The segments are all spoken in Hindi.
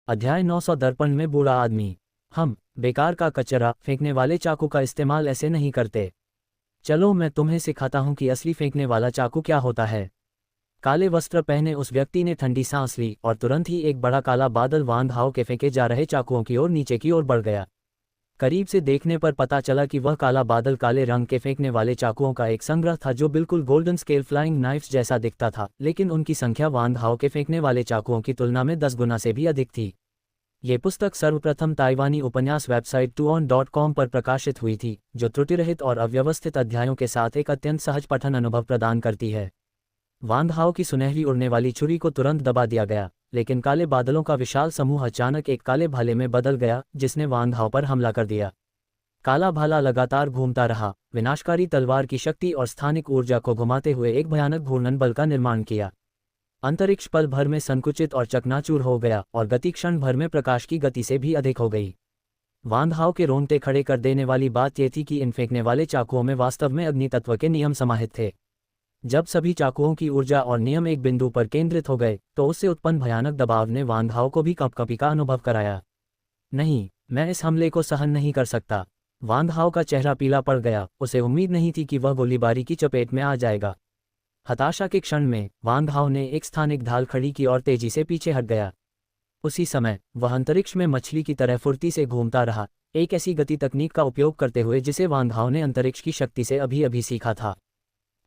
अध्याय 900 दर्पण में बूढ़ा आदमी। हम बेकार का कचरा फेंकने वाले चाकू का इस्तेमाल ऐसे नहीं करते। चलो मैं तुम्हें सिखाता हूं कि असली फेंकने वाला चाकू क्या होता है। काले वस्त्र पहने उस व्यक्ति ने ठंडी सांस ली और तुरंत ही एक बड़ा काला बादल वान हाओ के फेंके जा रहे चाकुओं की ओर नीचे की ओर बढ़ गया। करीब से देखने पर पता चला कि वह काला बादल काले रंग के फेंकने वाले चाकुओं का एक संग्रह था जो बिल्कुल गोल्डन स्केल फ्लाइंग नाइफ्स जैसा दिखता था, लेकिन उनकी संख्या वान हाओ के फेंकने वाले चाकुओं की तुलना में 10 गुना से भी अधिक थी। ये पुस्तक सर्वप्रथम ताइवानी उपन्यास वेबसाइट tuon.com पर प्रकाशित हुई थी, जो त्रुटिरहित और अव्यवस्थित अध्यायों के साथ एक अत्यंत सहज पठन अनुभव प्रदान करती है। वान हाओ की सुनहरी उड़ने वाली छुरी को तुरंत दबा दिया गया, लेकिन काले बादलों का विशाल समूह अचानक एक काले भाले में बदल गया, जिसने वान हाओ पर हमला कर दिया। काला भाला लगातार घूमता रहा, विनाशकारी तलवार की शक्ति और स्थानिक ऊर्जा को घुमाते हुए एक भयानक घूर्णन बल का निर्माण किया। अंतरिक्ष पल भर में संकुचित और चकनाचूर हो गया और गति क्षण भर में प्रकाश की गति से भी अधिक हो गई। वान हाओ के रोंगटे खड़े कर देने वाली बात यह थी कि इन फेंकने वाले चाकुओं में वास्तव में अग्नि तत्व के नियम समाहित थे। जब सभी चाकुओं की ऊर्जा और नियम एक बिंदु पर केंद्रित हो गए तो उससे उत्पन्न भयानक दबाव ने वान हाओ को भी कंपकपी का अनुभव कराया। नहीं, मैं इस हमले को सहन नहीं कर सकता। वान हाओ का चेहरा पीला पड़ गया, उसे उम्मीद नहीं थी कि वह गोलीबारी की चपेट में आ जाएगा। हताशा के क्षण में वान हाओ ने एक स्थानिक ढाल खड़ी की और तेजी से पीछे हट गया। उसी समय वह अंतरिक्ष में मछली की तरह फुर्ती से घूमता रहा, एक ऐसी गति तकनीक का उपयोग करते हुए जिसे वान हाओ ने अंतरिक्ष की शक्ति से अभी अभी सीखा था।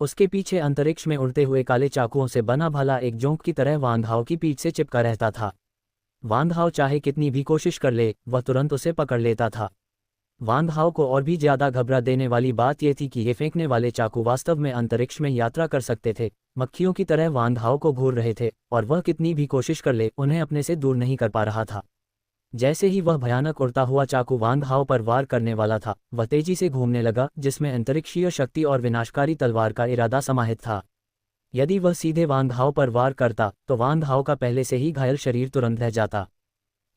उसके पीछे अंतरिक्ष में उड़ते हुए काले चाकुओं से बना भाला एक जोंक की तरह वान हाओ की पीठ से चिपका रहता था। वान हाओ चाहे कितनी भी कोशिश कर ले, वह तुरंत उसे पकड़ लेता था। वान हाओ को और भी ज्यादा घबरा देने वाली बात यह थी कि ये फेंकने वाले चाकू वास्तव में अंतरिक्ष में यात्रा कर सकते थे, मक्खियों की तरह वान हाओ को घूर रहे थे, और वह कितनी भी कोशिश कर ले उन्हें अपने से दूर नहीं कर पा रहा था। जैसे ही वह भयानक उड़ता हुआ चाकू वान हाओ पर वार करने वाला था, वह तेजी से घूमने लगा, जिसमें अंतरिक्षीय शक्ति और विनाशकारी तलवार का इरादा समाहित था। यदि वह सीधे वान हाओ पर वार करता तो वान हाओ का पहले से ही घायल शरीर तुरंत रह जाता।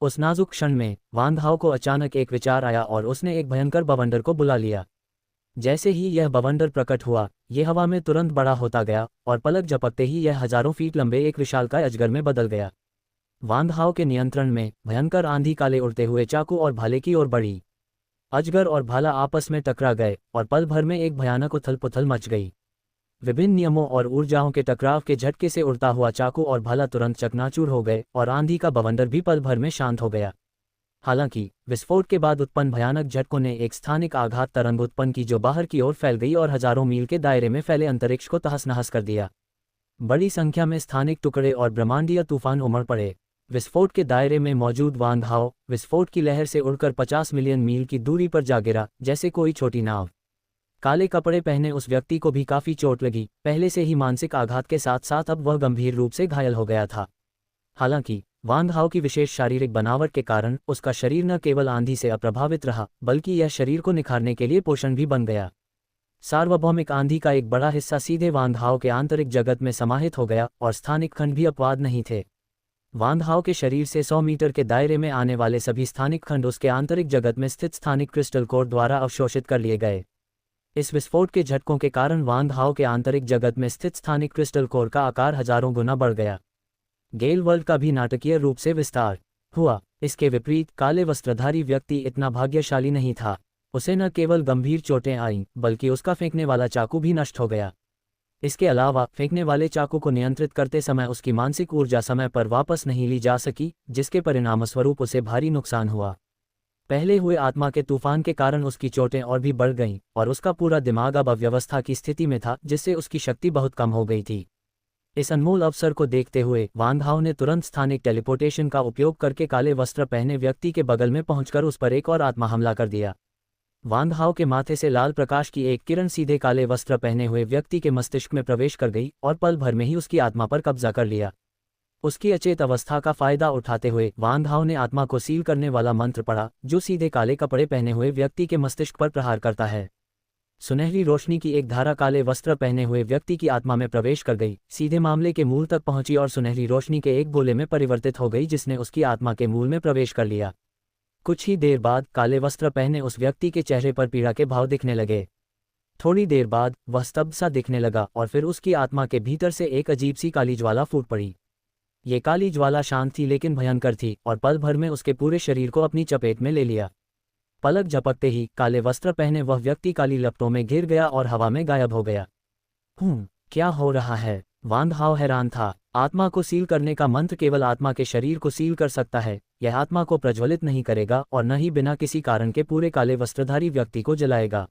उस नाजुक क्षण में वान हाओ को अचानक एक विचार आया और उसने एक भयंकर बवंडर को बुला लिया। जैसे ही यह बवंडर प्रकट हुआ, यह हवा में तुरंत बड़ा होता गया और पलक झपकते ही यह हजारों फीट लंबे एक विशालकाय अजगर में बदल गया। वान हाओ के नियंत्रण में भयंकर आंधी काले उड़ते हुए चाकू और भाले की ओर बढ़ी। अजगर और भाला आपस में टकरा गए और पल भर में एक भयानक उथल पुथल मच गई। विभिन्न नियमों और ऊर्जाओं के टकराव के झटके से उड़ता हुआ चाकू और भाला तुरंत चकनाचूर हो गए और आंधी का बवंडर भी पल भर में शांत हो गया। हालांकि विस्फोट के बाद उत्पन्न भयानक झटकों ने एक स्थानिक आघात तरंग उत्पन्न की जो बाहर की ओर फैल गई और हजारों मील के दायरे में फैले अंतरिक्ष को तहस नहस कर दिया। बड़ी संख्या में स्थानिक टुकड़े और ब्रह्मांडीय तूफान उमड़ पड़े। विस्फोट के दायरे में मौजूद वान हाओ विस्फोट की लहर से उड़कर 50 मिलियन मील की दूरी पर जा गिरा, जैसे कोई छोटी नाव। काले कपड़े पहने उस व्यक्ति को भी काफी चोट लगी, पहले से ही मानसिक आघात के साथ साथ अब वह गंभीर रूप से घायल हो गया था। हालांकि वान हाओ की विशेष शारीरिक बनावट के कारण उसका शरीर न केवल आंधी से अप्रभावित रहा, बल्कि यह शरीर को निखारने के लिए पोषण भी बन गया। सार्वभौमिक आंधी का एक बड़ा हिस्सा सीधे वान हाओ के आंतरिक जगत में समाहित हो गया और स्थानिक खंड भी अपवाद नहीं थे। वान हाओ के शरीर से 100 मीटर के दायरे में आने वाले सभी स्थानिक खंड उसके आंतरिक जगत में स्थित स्थानिक क्रिस्टल कोर द्वारा अवशोषित कर लिए गए। इस विस्फोट के झटकों के कारण वान हाओ के आंतरिक जगत में स्थित स्थानिक क्रिस्टल कोर का आकार हजारों गुना बढ़ गया। गेल वर्ल्ड का भी नाटकीय रूप से विस्तार हुआ। इसके विपरीत काले वस्त्रधारी व्यक्ति इतना भाग्यशाली नहीं था। उसे न केवल गंभीर चोटें आईं, बल्कि उसका फेंकने वाला चाकू भी नष्ट हो गया। इसके अलावा फेंकने वाले चाकू को नियंत्रित करते समय उसकी मानसिक ऊर्जा समय पर वापस नहीं ली जा सकी, जिसके परिणामस्वरूप उसे भारी नुकसान हुआ। पहले हुए आत्मा के तूफान के कारण उसकी चोटें और भी बढ़ गईं और उसका पूरा दिमाग अब अव्यवस्था की स्थिति में था, जिससे उसकी शक्ति बहुत कम हो गई थी। इस अनमोल अवसर को देखते हुए वान हाओ ने तुरंत स्थानिक टेलीपोर्टेशन का उपयोग करके काले वस्त्र पहने व्यक्ति के बगल में पहुंचकर उस पर एक और आत्मा हमला कर दिया। वान हाओ के माथे से लाल प्रकाश की एक किरण सीधे काले वस्त्र पहने हुए व्यक्ति के मस्तिष्क में प्रवेश कर गई और पल भर में ही उसकी आत्मा पर कब्जा कर लिया। उसकी अचेत अवस्था का फायदा उठाते हुए वान हाओ ने आत्मा को सील करने वाला मंत्र पढ़ा, जो सीधे काले कपड़े पहने हुए व्यक्ति के मस्तिष्क पर प्रहार करता है। सुनहरी रोशनी की एक धारा काले वस्त्र पहने हुए व्यक्ति की आत्मा में प्रवेश कर गई, सीधे मामले के मूल तक पहुंची और सुनहरी रोशनी के एक गोले में परिवर्तित हो गई, जिसने उसकी आत्मा के मूल में प्रवेश कर लिया। कुछ ही देर बाद काले वस्त्र पहने उस व्यक्ति के चेहरे पर पीड़ा के भाव दिखने लगे। थोड़ी देर बाद वह स्तब्ध सा दिखने लगा और फिर उसकी आत्मा के भीतर से एक अजीब सी काली ज्वाला फूट पड़ी। ये काली ज्वाला शांत थी लेकिन भयंकर थी और पल भर में उसके पूरे शरीर को अपनी चपेट में ले लिया। पलक झपकते ही काले वस्त्र पहने वह व्यक्ति काली लपटों में गिर गया और हवा में गायब हो गया। क्या हो रहा है? वांग हाओ हैरान था। आत्मा को सील करने का मंत्र केवल आत्मा के शरीर को सील कर सकता है। यह आत्मा को प्रज्वलित नहीं करेगा और न ही बिना किसी कारण के पूरे काले वस्त्रधारी व्यक्ति को जलाएगा।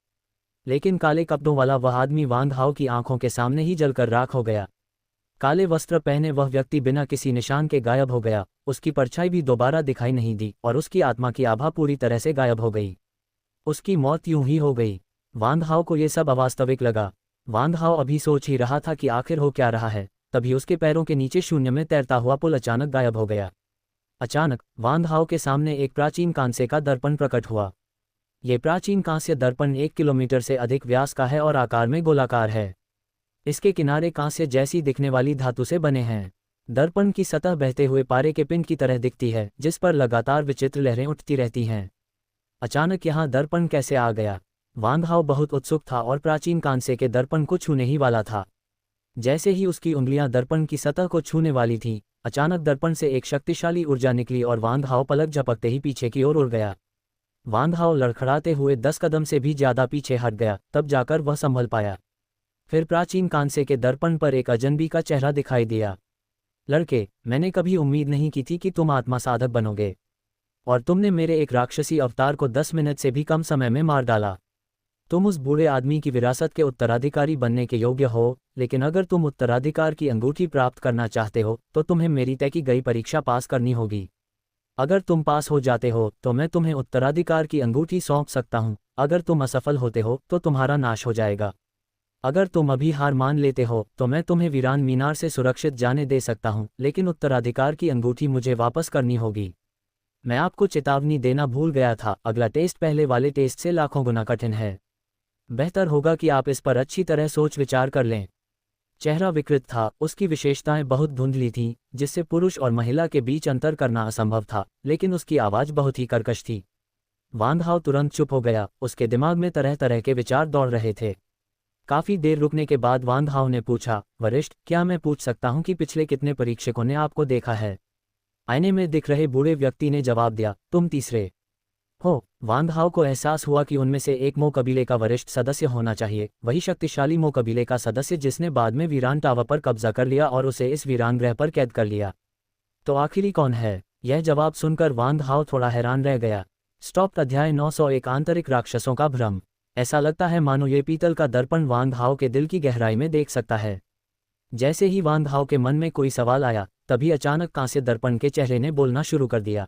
लेकिन काले कपड़ों वाला वह आदमी वांग हाओ की आंखों के सामने ही जलकर राख हो गया। काले वस्त्र पहने वह व्यक्ति बिना किसी निशान के गायब हो गया। उसकी परछाई भी दोबारा दिखाई नहीं दी और उसकी आत्मा की आभा पूरी तरह से गायब हो गई। उसकी मौत यूं ही हो गई। वांग हाओ को यह सब अवास्तविक लगा। वांग हाओ अभी सोच ही रहा था कि आखिर हो क्या रहा है, तभी उसके पैरों के नीचे शून्य में तैरता हुआ पुल अचानक गायब हो गया। अचानक वांग हाओ के सामने एक प्राचीन कांसे का दर्पण प्रकट हुआ। ये प्राचीन कांस्य दर्पण 1 किलोमीटर से अधिक व्यास का है और आकार में गोलाकार है। इसके किनारे कांस्य जैसी दिखने वाली धातु से बने हैं। दर्पण की सतह बहते हुए पारे के पिंड की तरह दिखती है, जिस पर लगातार विचित्र लहरें उठती रहती हैं। अचानक यहाँ दर्पण कैसे आ गया? वांग हाओ बहुत उत्सुक था और प्राचीन कांसे के दर्पण को छूने ही वाला था। जैसे ही उसकी उंगलियां दर्पण की सतह को छूने वाली थीं, अचानक दर्पण से एक शक्तिशाली ऊर्जा निकली और वांग हाओ पलक झपकते ही पीछे की ओर उड़ गया। वांग हाओ लड़खड़ाते हुए 10 कदम से भी ज्यादा पीछे हट गया, तब जाकर वह संभल पाया। फिर प्राचीन कांसे के दर्पण पर एक अजनबी का चेहरा दिखाई दिया। लड़के, मैंने कभी उम्मीद नहीं की थी कि तुम आत्मा साधक बनोगे, और तुमने मेरे एक राक्षसी अवतार को 10 मिनट से भी कम समय में मार डाला। तुम उस बूढ़े आदमी की विरासत के उत्तराधिकारी बनने के योग्य हो, लेकिन अगर तुम उत्तराधिकार की अंगूठी प्राप्त करना चाहते हो तो तुम्हें मेरी तय की गई परीक्षा पास करनी होगी। अगर तुम पास हो जाते हो तो मैं तुम्हें उत्तराधिकार की अंगूठी सौंप सकता हूं। अगर तुम असफल होते हो तो तुम्हारा नाश हो जाएगा। अगर तुम अभी हार मान लेते हो तो मैं तुम्हें वीरान मीनार से सुरक्षित जाने दे सकता हूं, लेकिन उत्तराधिकार की अंगूठी मुझे वापस करनी होगी। मैं आपको चेतावनी देना भूल गया था, अगला टेस्ट पहले वाले टेस्ट से लाखों गुना कठिन है। बेहतर होगा कि आप इस पर अच्छी तरह सोच विचार कर लें। चेहरा विकृत था, उसकी विशेषताएं बहुत धुंधली थीं, जिससे पुरुष और महिला के बीच अंतर करना असंभव था, लेकिन उसकी आवाज़ बहुत ही कर्कश थी। वांग हाओ तुरंत चुप हो गया। उसके दिमाग में तरह तरह के विचार दौड़ रहे थे। काफ़ी देर रुकने के बाद वांग हाओ ने पूछा, वरिष्ठ, क्या मैं पूछ सकता हूं कि पिछले कितने परीक्षकों ने आपको देखा है? आईने में दिख रहे बूढ़े व्यक्ति ने जवाब दिया, तुम तीसरे हो। वांग हाओ को एहसास हुआ कि उनमें से एक मो कबीले का वरिष्ठ सदस्य होना चाहिए, वही शक्तिशाली मो कबीले का सदस्य जिसने बाद में वीरान टावर पर कब्जा कर लिया और उसे इस वीरान ग्रह पर कैद कर लिया। तो आखिरी कौन है? यह जवाब सुनकर वांग हाओ थोड़ा हैरान रह गया। स्टॉप। अध्याय 901 आंतरिक राक्षसों का भ्रम। ऐसा लगता है मानो ये पीतल का दर्पण वांग हाओ के दिल की गहराई में देख सकता है। जैसे ही वांग हाओ के मन में कोई सवाल आया, तभी अचानक कांस्य दर्पण के चेहरे ने बोलना शुरू कर दिया।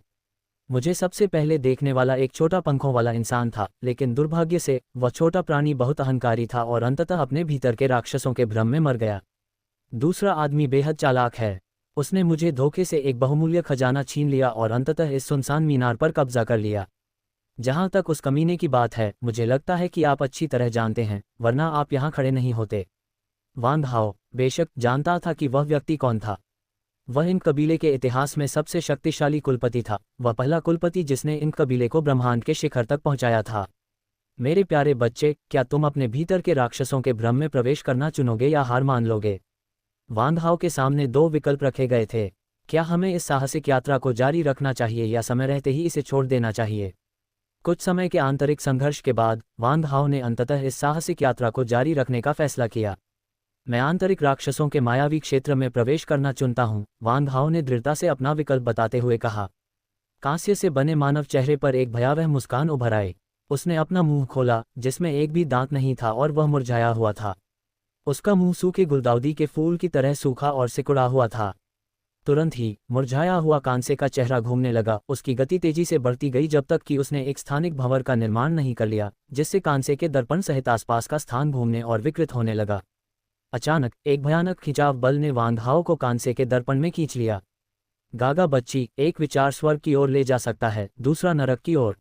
मुझे सबसे पहले देखने वाला एक छोटा पंखों वाला इंसान था, लेकिन दुर्भाग्य से वह छोटा प्राणी बहुत अहंकारी था और अंततः अपने भीतर के राक्षसों के भ्रम में मर गया। दूसरा आदमी बेहद चालाक है। उसने मुझे धोखे से एक बहुमूल्य खजाना छीन लिया और अंततः इस सुनसान मीनार पर कब्जा कर लिया। जहां तक उस कमीने की बात है, मुझे लगता है कि आप अच्छी तरह जानते हैं, वरना आप यहाँ खड़े नहीं होते। वांग हाओ बेशक जानता था कि वह व्यक्ति कौन था। वह इन कबीले के इतिहास में सबसे शक्तिशाली कुलपति था। वह पहला कुलपति जिसने इन कबीले को ब्रह्मांड के शिखर तक पहुंचाया था। मेरे प्यारे बच्चे, क्या तुम अपने भीतर के राक्षसों के भ्रम में प्रवेश करना चुनोगे या हार मान लोगे? वांग हाओ के सामने 2 विकल्प रखे गए थे। क्या हमें इस साहसिक यात्रा को जारी रखना चाहिए या समय रहते ही इसे छोड़ देना चाहिए? कुछ समय के आंतरिक संघर्ष के बाद वांग हाओ ने अंततः इस साहसिक यात्रा को जारी रखने का फैसला किया। मैं आंतरिक राक्षसों के मायावी क्षेत्र में प्रवेश करना चुनता हूं, वांग हाओ ने दृढ़ता से अपना विकल्प बताते हुए कहा। कांस्य से बने मानव चेहरे पर एक भयावह मुस्कान उभर आई। उसने अपना मुंह खोला, जिसमें एक भी दांत नहीं था और वह मुरझाया हुआ था। उसका मुंह सूखे गुलदाउदी के फूल की तरह सूखा और सिकुड़ा हुआ था। तुरंत ही मुरझाया हुआ कांसे का चेहरा घूमने लगा। उसकी गति तेजी से बढ़ती गई जब तक कि उसने एक स्थानिक भंवर का निर्माण नहीं कर लिया, जिससे कांसे के दर्पण सहित आसपास का स्थान घूमने और विकृत होने लगा। अचानक एक भयानक खिंचाव बल ने वांग हाओ को कांसे के दर्पण में खींच लिया। गागा बच्ची, एक विचार स्वर्ग की ओर ले जा सकता है, दूसरा नरक की ओर।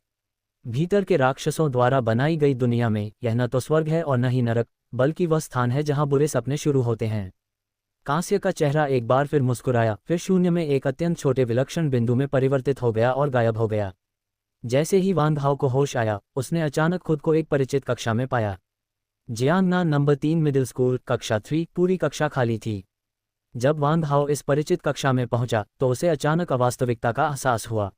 भीतर के राक्षसों द्वारा बनाई गई दुनिया में यह न तो स्वर्ग है और न ही नरक, बल्कि वह स्थान है जहां बुरे सपने शुरू होते हैं। कांस्य का चेहरा एक बार फिर मुस्कुराया, फिर शून्य में एक अत्यंत छोटे विलक्षण बिंदु में परिवर्तित हो गया और गायब हो गया। जैसे ही वांग हाओ को होश आया, उसने अचानक खुद को एक परिचित कक्षा में पाया। जियांगनान नंबर 3 मिडिल स्कूल, कक्षा 3। पूरी कक्षा खाली थी। जब वांग हाओ इस परिचित कक्षा में पहुंचा तो उसे अचानक अवास्तविकता का एहसास हुआ।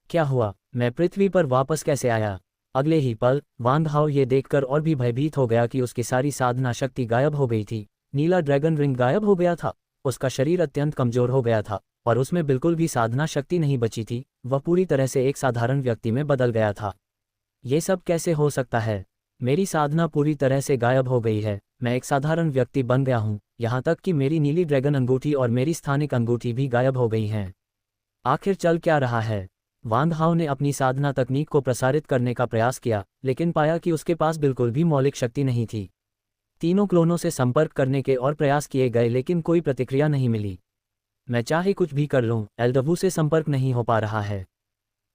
क्या हुआ? मैं पृथ्वी पर वापस कैसे आया? अगले ही पल वांग हाओ ये देखकर और भी भयभीत हो गया कि उसकी सारी साधना शक्ति गायब हो गई थी। नीला ड्रैगन रिंग गायब हो गया था। उसका शरीर अत्यंत कमजोर हो गया था और उसमें बिल्कुल भी साधना शक्ति नहीं बची थी। वह पूरी तरह से एक साधारण व्यक्ति में बदल गया था। ये सब कैसे हो सकता है? मेरी साधना पूरी तरह से गायब हो गई है। मैं एक साधारण व्यक्ति बन गया हूँ, यहाँ तक कि मेरी नीली ड्रैगन अंगूठी और मेरी स्थानिक अंगूठी भी गायब हो गई हैं। आखिर चल क्या रहा है? वांग हाओ ने अपनी साधना तकनीक को प्रसारित करने का प्रयास किया, लेकिन पाया कि उसके पास बिल्कुल भी मौलिक शक्ति नहीं थी। तीनों क्लोनों से संपर्क करने के और प्रयास किए गए लेकिन कोई प्रतिक्रिया नहीं मिली। मैं चाहे कुछ भी कर लूं, एल्डवू से संपर्क नहीं हो पा रहा है।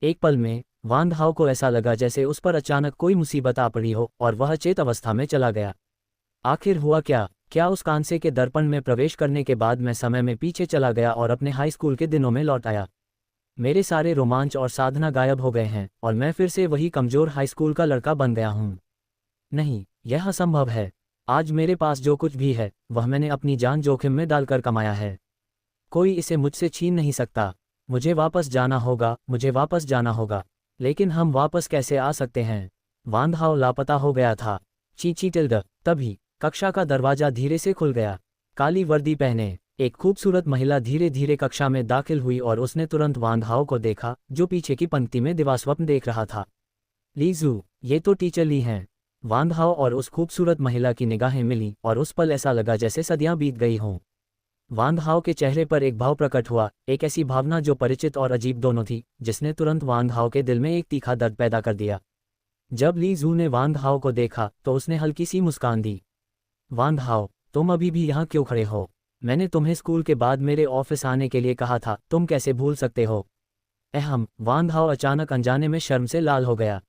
एक पल में वांग हाओ को ऐसा लगा जैसे उस पर अचानक कोई मुसीबत आ पड़ी हो और वह चेत अवस्था में चला गया। आखिर हुआ क्या? क्या उस कांसे के दर्पण में प्रवेश करने के बाद मैं समय में पीछे चला गया और अपने हाई स्कूल के दिनों में लौट आया? मेरे सारे रोमांच और साधना गायब हो गए हैं और मैं फिर से वही कमजोर हाई स्कूल का लड़का बन गया हूँ। नहीं, यह असंभव है। आज मेरे पास जो कुछ भी है वह मैंने अपनी जान जोखिम में डालकर कमाया है। कोई इसे मुझसे छीन नहीं सकता। मुझे वापस जाना होगा, मुझे वापस जाना होगा। लेकिन हम वापस कैसे आ सकते हैं? वांग हाओ लापता हो गया था। चींची टिल्ड। तभी कक्षा का दरवाजा धीरे से खुल गया। काली वर्दी पहने एक खूबसूरत महिला धीरे धीरे कक्षा में दाखिल हुई और उसने तुरंत वांग हाओ को देखा, जो पीछे की पंक्ति में दिवास्वप्न देख रहा था। लीजू, ये तो टीचर ली हैं। वांग हाओ और उस खूबसूरत महिला की निगाहें मिली और उस पल ऐसा लगा जैसे सदियां बीत गई हों। वांग हाओ के चेहरे पर एक भाव प्रकट हुआ, एक ऐसी भावना जो परिचित और अजीब दोनों थी, जिसने तुरंत वांग हाओ के दिल में एक तीखा दर्द पैदा कर दिया। जब ली जू ने वांग हाओ को देखा तो उसने हल्की सी मुस्कान दी। वांग हाओ, तुम अभी भी यहाँ क्यों खड़े हो? मैंने तुम्हें स्कूल के बाद मेरे ऑफिस आने के लिए कहा था, तुम कैसे भूल सकते हो? अहम। वांग हाओ अचानक अनजाने में शर्म से लाल हो गया।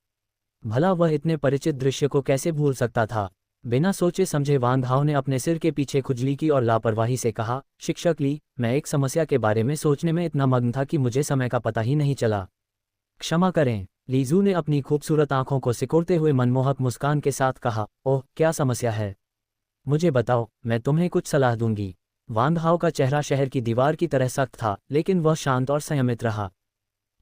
भला वह इतने परिचित दृश्य को कैसे भूल सकता था? बिना सोचे समझे वांग हाओ ने अपने सिर के पीछे खुजली की और लापरवाही से कहा, शिक्षक ली, मैं एक समस्या के बारे में सोचने में इतना मग्न था कि मुझे समय का पता ही नहीं चला। क्षमा करें। लीजू ने अपनी खूबसूरत आंखों को सिकोड़ते हुए मनमोहक मुस्कान के साथ कहा, ओह, क्या समस्या है? मुझे बताओ, मैं तुम्हें कुछ सलाह दूंगी। वांग हाओ का चेहरा शहर की दीवार की तरह सख्त था, लेकिन वह शांत और संयमित रहा।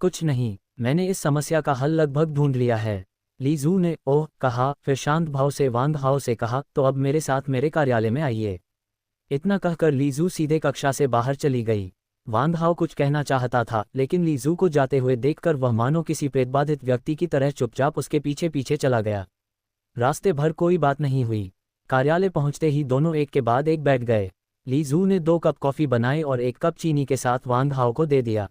कुछ नहीं, मैंने इस समस्या का हल लगभग ढूंढ लिया है। लीजू ने ओह कहा, फिर शांत भाव से वांग हाओ से कहा, तो अब मेरे साथ मेरे कार्यालय में आइए। इतना कहकर लीजू सीधे कक्षा से बाहर चली गई। वांग हाओ कुछ कहना चाहता था, लेकिन लीजू को जाते हुए देखकर वह मानो किसी प्रेतबाधित व्यक्ति की तरह चुपचाप उसके पीछे पीछे चला गया। रास्ते भर कोई बात नहीं हुई। कार्यालय पहुंचते ही दोनों एक के बाद एक बैठ गए। लीजू ने 2 कप कॉफ़ी बनाए और 1 कप चीनी के साथ वांग हाओ को दे दिया।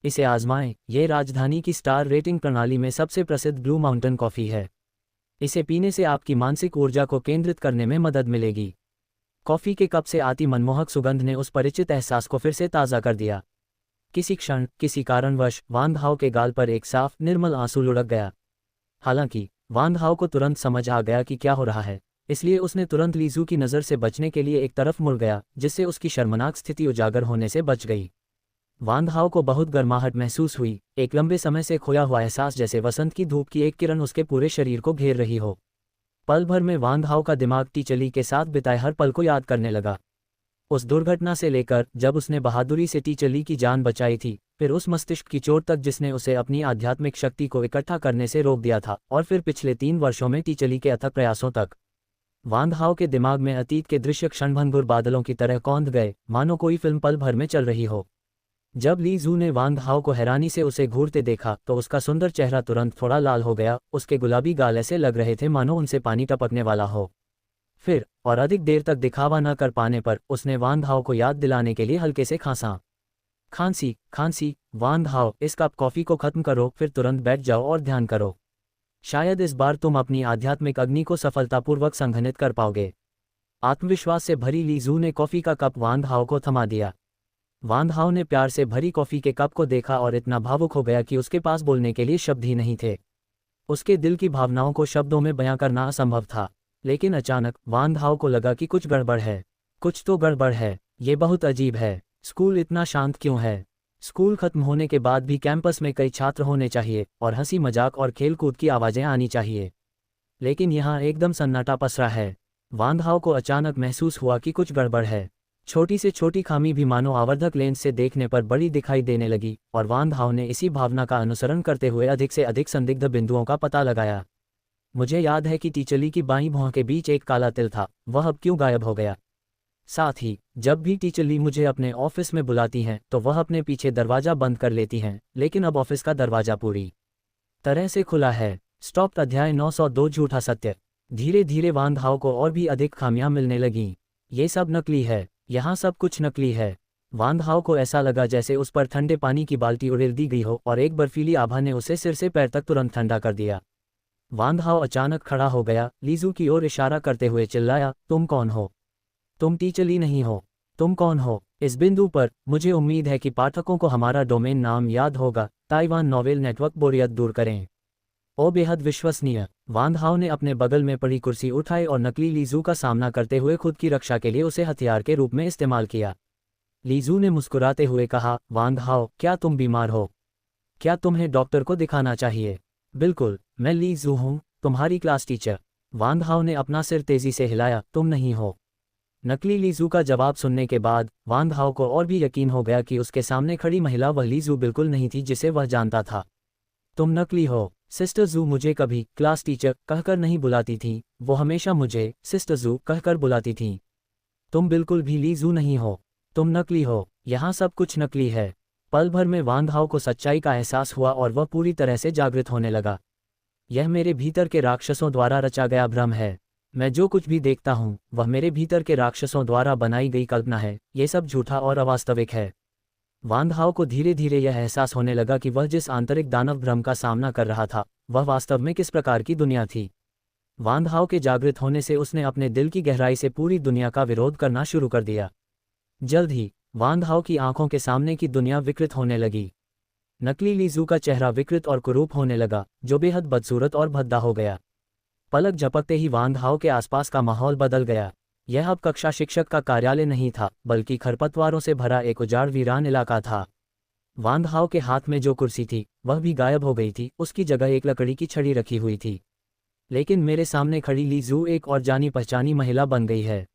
इसे आजमाएं, ये राजधानी की स्टार रेटिंग प्रणाली में सबसे प्रसिद्ध ब्लू माउंटेन कॉफ़ी है। इसे पीने से आपकी मानसिक ऊर्जा को केंद्रित करने में मदद मिलेगी। कॉफ़ी के कप से आती मनमोहक सुगंध ने उस परिचित एहसास को फिर से ताज़ा कर दिया। किसी क्षण, किसी कारणवश वांग हाओ के गाल पर एक साफ, निर्मल आंसू लुढ़क गया। हालांकि वांग हाओ को तुरंत समझ आ गया कि क्या हो रहा है, इसलिए उसने तुरंत लीजू की नज़र से बचने के लिए एक तरफ मुड़ गया, जिससे उसकी शर्मनाक स्थिति उजागर होने से बच गई। वांग हाओ को बहुत गर्माहट महसूस हुई, एक लंबे समय से खोया हुआ एहसास, जैसे वसंत की धूप की एक किरण उसके पूरे शरीर को घेर रही हो। पल भर में वांग हाओ का दिमाग टीचली के साथ बिताए हर पल को याद करने लगा। उस दुर्घटना से लेकर जब उसने बहादुरी से टीचली की जान बचाई थी, फिर उस मस्तिष्क की चोट तक जिसने उसे अपनी आध्यात्मिक शक्ति को इकट्ठा करने से रोक दिया था, और फिर पिछले 3 वर्षों में टीचली के अथक प्रयासों तक। वांग हाओ के दिमाग में अतीत के दृश्य क्षणभंगुर बादलों की तरह कौंध गए, मानो कोई फिल्म पल भर में चल रही हो। जब ली जू ने वांग हाओ को हैरानी से उसे घूरते देखा तो उसका सुंदर चेहरा तुरंत थोड़ा लाल हो गया। उसके गुलाबी गाल ऐसे लग रहे थे मानो उनसे पानी टपकने वाला हो। फिर और अधिक देर तक दिखावा न कर पाने पर उसने वांग हाओ को याद दिलाने के लिए हल्के से खांसा। खांसी खांसी। वांग हाओ, इस कप कॉफ़ी को खत्म करो, फिर तुरंत बैठ जाओ और ध्यान करो। शायद इस बार तुम अपनी आध्यात्मिक अग्नि को सफलतापूर्वक संघनित कर पाओगे। आत्मविश्वास से भरी ली जू ने कॉफ़ी का कप वांग हाओ को थमा दिया। वांग हाओ ने प्यार से भरी कॉफ़ी के कप को देखा और इतना भावुक हो गया कि उसके पास बोलने के लिए शब्द ही नहीं थे। उसके दिल की भावनाओं को शब्दों में बयां करना असंभव था। लेकिन अचानक वांग हाओ को लगा कि कुछ गड़बड़ है। कुछ तो गड़बड़ है। ये बहुत अजीब है। स्कूल इतना शांत क्यों है? स्कूल खत्म होने के बाद भी कैंपस में कई छात्र होने चाहिए और हंसी मजाक और खेलकूद की आवाज़ें आनी चाहिए, लेकिन यहाँ एकदम सन्नाटा पसरा है। वांग हाओ को अचानक महसूस हुआ कि कुछ गड़बड़ है। छोटी से छोटी खामी भी मानो आवर्धक लेंस से देखने पर बड़ी दिखाई देने लगी, और वान हाओ ने इसी भावना का अनुसरण करते हुए अधिक से अधिक संदिग्ध बिंदुओं का पता लगाया। मुझे याद है कि टीचली की बाईं भौं के बीच एक काला तिल था, वह अब क्यों गायब हो गया? साथ ही जब भी टीचली मुझे अपने ऑफिस में बुलाती हैं तो वह अपने पीछे दरवाजा बंद कर लेती हैं, लेकिन अब ऑफिस का दरवाजा पूरी तरह से खुला है। स्टॉप। अध्याय 902 झूठा सत्य। धीरे धीरे वान हाओ को और भी अधिक खामियां मिलने लगीं। ये सब नकली है, यहाँ सब कुछ नकली है। वान हाओ को ऐसा लगा जैसे उस पर ठंडे पानी की बाल्टी उड़ेल दी गई हो और एक बर्फीली आभा ने उसे सिर से पैर तक तुरंत ठंडा कर दिया। वान हाओ अचानक खड़ा हो गया, लीजू की ओर इशारा करते हुए चिल्लाया, तुम कौन हो? तुम टीचली नहीं हो। तुम कौन हो? इस बिंदु पर मुझे उम्मीद है कि पाठकों को हमारा डोमेन नाम याद होगा। Taiwan novel network. बोरियत दूर करें। ओ बेहद विश्वसनीय। वान हाओ ने अपने बगल में पड़ी कुर्सी उठाई और नकली लीजू का सामना करते हुए खुद की रक्षा के लिए उसे हथियार के रूप में इस्तेमाल किया। लीजू ने मुस्कुराते हुए कहा, वान हाओ, क्या तुम बीमार हो? क्या तुम्हें डॉक्टर को दिखाना चाहिए? बिल्कुल, मैं लीजू हूँ, तुम्हारी क्लास टीचर। वान हाओ ने अपना सिर तेजी से हिलाया, तुम नहीं हो। नकली लीजू का जवाब सुनने के बाद वान हाओ को और भी यकीन हो गया कि उसके सामने खड़ी महिला वह लीजू बिल्कुल नहीं थी जिसे वह जानता था। तुम नकली हो। सिस्टर जू मुझे कभी क्लास टीचर कहकर नहीं बुलाती थी, वो हमेशा मुझे सिस्टर जू कहकर बुलाती थी। तुम बिल्कुल भी लीजू नहीं हो, तुम नकली हो। यहाँ सब कुछ नकली है। पल भर में वान हाओ को सच्चाई का एहसास हुआ और वह पूरी तरह से जागृत होने लगा। यह मेरे भीतर के राक्षसों द्वारा रचा गया भ्रम है। मैं जो कुछ भी देखता हूँ वह मेरे भीतर के राक्षसों द्वारा बनाई गई कल्पना है। ये सब झूठा और अवास्तविक है। वान हाओ को धीरे धीरे यह एहसास होने लगा कि वह जिस आंतरिक दानव भ्रम का सामना कर रहा था वह वास्तव में किस प्रकार की दुनिया थी। वान हाओ के जागृत होने से उसने अपने दिल की गहराई से पूरी दुनिया का विरोध करना शुरू कर दिया। जल्द ही वान हाओ की आंखों के सामने की दुनिया विकृत होने लगी। नकली लीजू का चेहरा विकृत और कुरूप होने लगा, जो बेहद बदसूरत और भद्दा हो गया। पलक झपकते ही वान हाओ के आसपास का माहौल बदल गया। यह अब कक्षा शिक्षक का कार्यालय नहीं था, बल्कि खरपतवारों से भरा एक उजाड़ वीरान इलाका था। वान हाओ के हाथ में जो कुर्सी थी वह भी गायब हो गई थी, उसकी जगह एक लकड़ी की छड़ी रखी हुई थी। लेकिन मेरे सामने खड़ी लीजू एक और जानी पहचानी महिला बन गई है।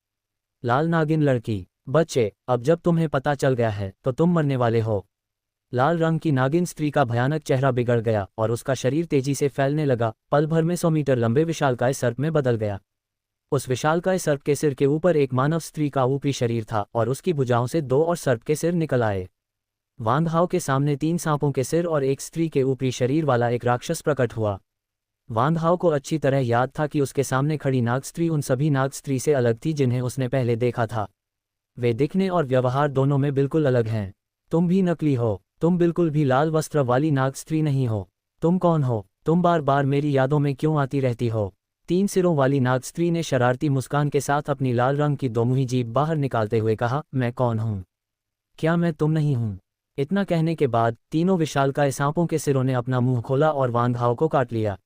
लाल नागिन लड़की। बच्चे, अब जब तुम्हें पता चल गया है तो तुम मरने वाले हो। लाल रंग की नागिन स्त्री का भयानक चेहरा बिगड़ गया और उसका शरीर तेजी से फैलने लगा। पल भर में 100 मीटर लंबे विशालकाय सर्प में बदल गया। उस विशालकाय सर्प के सिर के ऊपर एक मानव स्त्री का ऊपरी शरीर था और उसकी भुजाओं से 2 और सर्प के सिर निकल आए। वान हाओ के सामने 3 सांपों के सिर और एक स्त्री के ऊपरी शरीर वाला एक राक्षस प्रकट हुआ। वान हाओ को अच्छी तरह याद था कि उसके सामने खड़ी नाग स्त्री उन सभी नाग स्त्री से अलग थी जिन्हें उसने पहले देखा था। वे दिखने और व्यवहार दोनों में बिल्कुल अलग हैं। तुम भी नकली हो। तुम बिल्कुल भी लाल वस्त्र वाली नाग स्त्री नहीं हो। तुम कौन हो? तुम बार बार मेरी यादों में क्यों आती रहती हो? 3 सिरों वाली नाग स्त्री ने शरारती मुस्कान के साथ अपनी लाल रंग की दोमुही जीभ बाहर निकालते हुए कहा, मैं कौन हूँ? क्या मैं तुम नहीं हूँ? इतना कहने के बाद तीनों विशालकाय सांपों के सिरों ने अपना मुंह खोला और वान हाओ को काट लिया।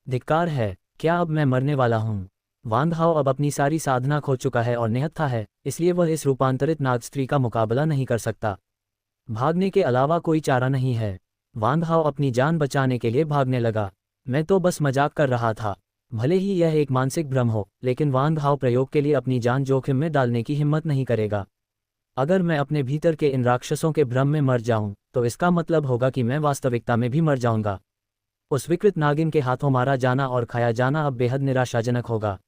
धिक्कार है, क्या अब मैं मरने वाला हूँ? वान हाओ अब अपनी सारी साधना खो चुका है और निहत्था है, इसलिए वह इस रूपांतरित नाग स्त्री का मुकाबला नहीं कर सकता। भागने के अलावा कोई चारा नहीं है। वान हाओ अपनी जान बचाने के लिए भागने लगा। मैं तो बस मजाक कर रहा था। भले ही यह एक मानसिक भ्रम हो, लेकिन वान हाओ प्रयोग के लिए अपनी जान जोखिम में डालने की हिम्मत नहीं करेगा। अगर मैं अपने भीतर के इन राक्षसों के भ्रम में मर जाऊं तो इसका मतलब होगा कि मैं वास्तविकता में भी मर जाऊंगा। उस विकृत नागिन के हाथों मारा जाना और खाया जाना अब बेहद निराशाजनक होगा।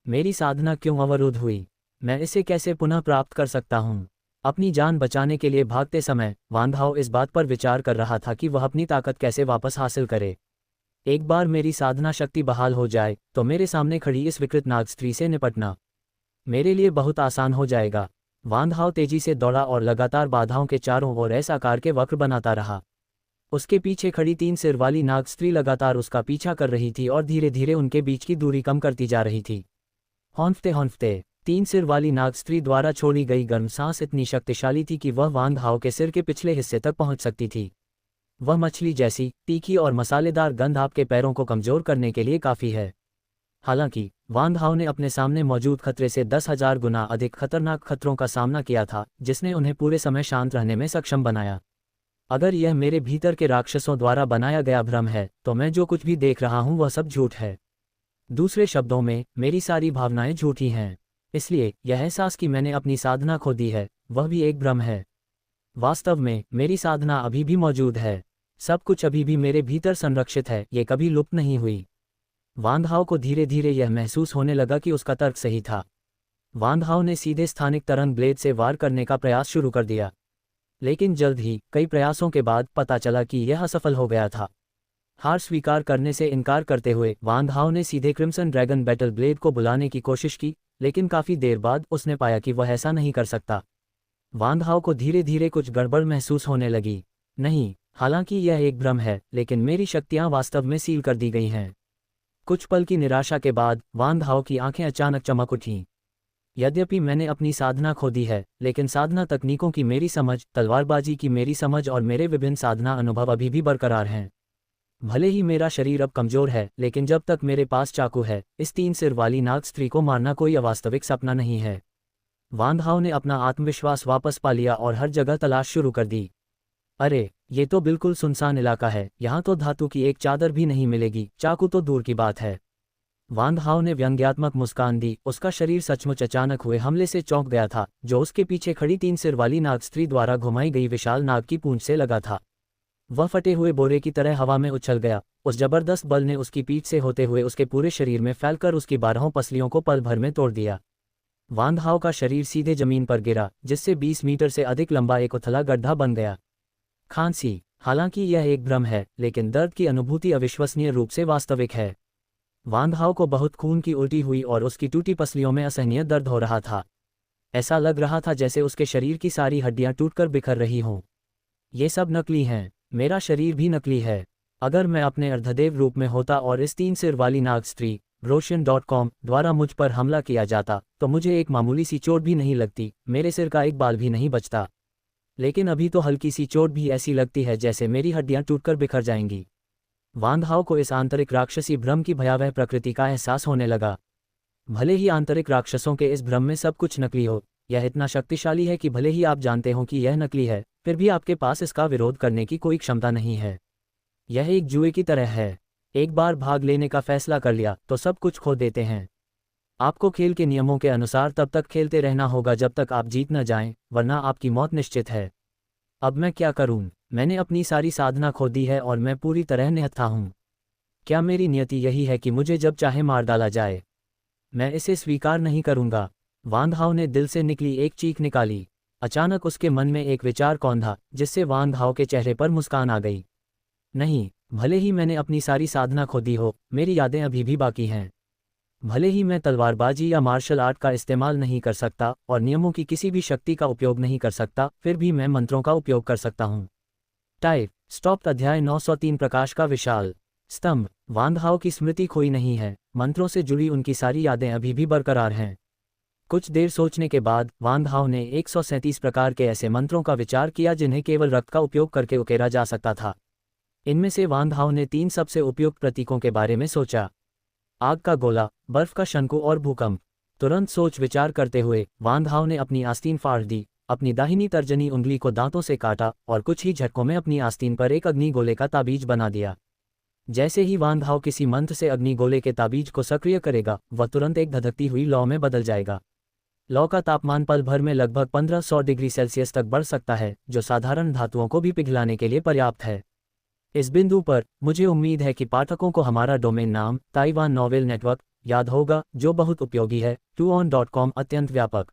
मेरी साधना क्यों अवरुद्ध हुई? मैं इसे कैसे पुनः प्राप्त कर सकता हूँ? अपनी जान बचाने के लिए भागते समय वान हाओ इस बात पर विचार कर रहा था कि वह अपनी ताकत कैसे वापस हासिल करे। एक बार मेरी साधना शक्ति बहाल हो जाए तो मेरे सामने खड़ी इस विकृत नाग स्त्री से निपटना मेरे लिए बहुत आसान हो जाएगा। वान हाओ तेजी से दौड़ा और लगातार बाधाओं के चारों ओर ऐसे आकार के वक्र बनाता रहा। उसके पीछे खड़ी 3 सिर वाली नाग स्त्री लगातार उसका पीछा कर रही थी और धीरे धीरे उनके बीच की दूरी कम करती जा रही थी। हौंफते हौंफते 3 सिर वाली नाग स्त्री द्वारा छोड़ी गई गर्म सांस इतनी शक्तिशाली थी कि वह वान हाओ के सिर के पिछले हिस्से तक पहुंच सकती थी। वह मछली जैसी तीखी और मसालेदार गंध आपके पैरों को कमजोर करने के लिए काफ़ी है। हालांकि वान हाओ ने अपने सामने मौजूद खतरे से 10,000 गुना अधिक खतरनाक खतरों का सामना किया था, जिसने उन्हें पूरे समय शांत रहने में सक्षम बनाया। अगर यह मेरे भीतर के राक्षसों द्वारा बनाया गया भ्रम है तो मैं जो कुछ भी देख रहा हूं वह सब झूठ है। दूसरे शब्दों में, मेरी सारी भावनाएं झूठी हैं। इसलिए यह एहसास कि मैंने अपनी साधना खो दी है, वह भी एक भ्रम है। वास्तव में मेरी साधना अभी भी मौजूद है। सब कुछ अभी भी मेरे भीतर संरक्षित है, ये कभी लुप्त नहीं हुई। वान हाओ को धीरे धीरे यह महसूस होने लगा कि उसका तर्क सही था। वान हाओ ने सीधे स्थानिक तरंग ब्लेड से वार करने का प्रयास शुरू कर दिया, लेकिन जल्द ही कई प्रयासों के बाद पता चला कि यह असफल हो गया था। हार स्वीकार करने से इनकार करते हुए वान हाओ ने सीधे क्रिम्सन ड्रैगन बैटल ब्लेड को बुलाने की कोशिश की, लेकिन काफी देर बाद उसने पाया कि वह ऐसा नहीं कर सकता। वान हाओ को धीरे धीरे कुछ गड़बड़ महसूस होने लगी। नहीं, हालांकि यह एक भ्रम है, लेकिन मेरी शक्तियां वास्तव में सील कर दी गई हैं। कुछ पल की निराशा के बाद वान हाओ की आंखें अचानक चमक उठीं। यद्यपि मैंने अपनी साधना खो दी है, लेकिन साधना तकनीकों की मेरी समझ, तलवारबाजी की मेरी समझ और मेरे विभिन्न साधना अनुभव अभी भी बरकरार हैं। भले ही मेरा शरीर अब कमजोर है, लेकिन जब तक मेरे पास चाकू है, इस 3 सिर वाली नाग स्त्री को मारना कोई अवास्तविक सपना नहीं है। वान हाओ ने अपना आत्मविश्वास वापस पा लिया और हर जगह तलाश शुरू कर दी। अरे, ये तो बिल्कुल सुनसान इलाका है, यहाँ तो धातु की एक चादर भी नहीं मिलेगी, चाकू तो दूर की बात है। वान हाओ ने व्यंग्यात्मक मुस्कान दी। उसका शरीर सचमुच अचानक हुए हमले से चौंक गया था, जो उसके पीछे खड़ी 3 सिर वाली नाग स्त्री द्वारा घुमाई गई विशाल नाग की पूंछ से लगा था। वह फटे हुए बोरे की तरह हवा में उछल गया। उस जबरदस्त बल ने उसकी पीठ से होते हुए उसके पूरे शरीर में फैलकर उसकी 12 पसलियों को पल भर में तोड़ दिया। वान हाओ का शरीर सीधे जमीन पर गिरा, जिससे 20 मीटर से अधिक लंबा एक उथला गड्ढा बन गया। खांसी। हालांकि यह एक भ्रम है, लेकिन दर्द की अनुभूति अविश्वसनीय रूप से वास्तविक है। वान हाओ को बहुत खून की उल्टी हुई और उसकी टूटी पसलियों में असहनीय दर्द हो रहा था। ऐसा लग रहा था जैसे उसके शरीर की सारी हड्डियां टूटकर बिखर रही हों। ये सब नकली हैं, मेरा शरीर भी नकली है। अगर मैं अपने अर्धदेव रूप में होता और इस 3 सिर वाली नाग स्त्री Roshan.com द्वारा मुझ पर हमला किया जाता, तो मुझे एक मामूली सी चोट भी नहीं लगती, मेरे सिर का एक बाल भी नहीं बचता। लेकिन अभी तो हल्की सी चोट भी ऐसी लगती है जैसे मेरी हड्डियां टूटकर बिखर जाएंगी। वान हाओ को इस आंतरिक राक्षसी भ्रम की भयावह प्रकृति का एहसास होने लगा। भले ही आंतरिक राक्षसों के इस भ्रम में सब कुछ नकली हो, यह इतना शक्तिशाली है कि भले ही आप जानते हो कि यह नकली है, फिर भी आपके पास इसका विरोध करने की कोई क्षमता नहीं है। यह एक जुए की तरह है। एक बार भाग लेने का फैसला कर लिया तो सब कुछ खो देते हैं। आपको खेल के नियमों के अनुसार तब तक खेलते रहना होगा जब तक आप जीत न जाएं, वरना आपकी मौत निश्चित है। अब मैं क्या करूं? मैंने अपनी सारी साधना खो दी है और मैं पूरी तरह निहत्था हूं। क्या मेरी नियति यही है कि मुझे जब चाहे मार डाला जाए? मैं इसे स्वीकार नहीं करूंगा। वान हाओ ने दिल से निकली एक चीख निकाली। अचानक उसके मन में एक विचार कौंधा, जिससे वान हाओ के चेहरे पर मुस्कान आ गई। नहीं, भले ही मैंने अपनी सारी साधना खो दी हो, मेरी यादें अभी भी बाकी हैं। भले ही मैं तलवारबाजी या मार्शल आर्ट का इस्तेमाल नहीं कर सकता और नियमों की किसी भी शक्ति का उपयोग नहीं कर सकता, फिर भी मैं मंत्रों का उपयोग कर सकता हूँ। Type stop. अध्याय 903 प्रकाश का विशाल स्तंभ। वान हाओ की स्मृति खोई नहीं है, मंत्रों से जुड़ी उनकी सारी यादें अभी भी बरकरार हैं। कुछ देर सोचने के बाद वान हाओ ने 137 प्रकार के ऐसे मंत्रों का विचार किया जिन्हें केवल रक्त का उपयोग करके उकेरा जा सकता था। इनमें से वान हाओ ने 3 सबसे उपयुक्त प्रतीकों के बारे में सोचा: आग का गोला, बर्फ का शंकु और भूकंप। तुरंत सोच विचार करते हुए वान हाओ ने अपनी आस्तीन फाड़ दी, अपनी दाहिनी तर्जनी उंगली को दांतों से काटा और कुछ ही झटकों में अपनी आस्तीन पर एक अग्नि गोले का ताबीज बना दिया। जैसे ही वान हाओ किसी मंत्र से अग्नि गोले के ताबीज को सक्रिय करेगा, वह तुरंत एक धधकती हुई लौ में बदल जाएगा। लौ का तापमान पल भर में लगभग 1500 डिग्री सेल्सियस तक बढ़ सकता है, जो साधारण धातुओं को भी पिघलाने के लिए पर्याप्त है। इस बिंदु पर मुझे उम्मीद है कि पाठकों को हमारा डोमेन नाम ताइवान नॉवेल नेटवर्क याद होगा, जो बहुत उपयोगी है। TwoOn.com अत्यंत व्यापक।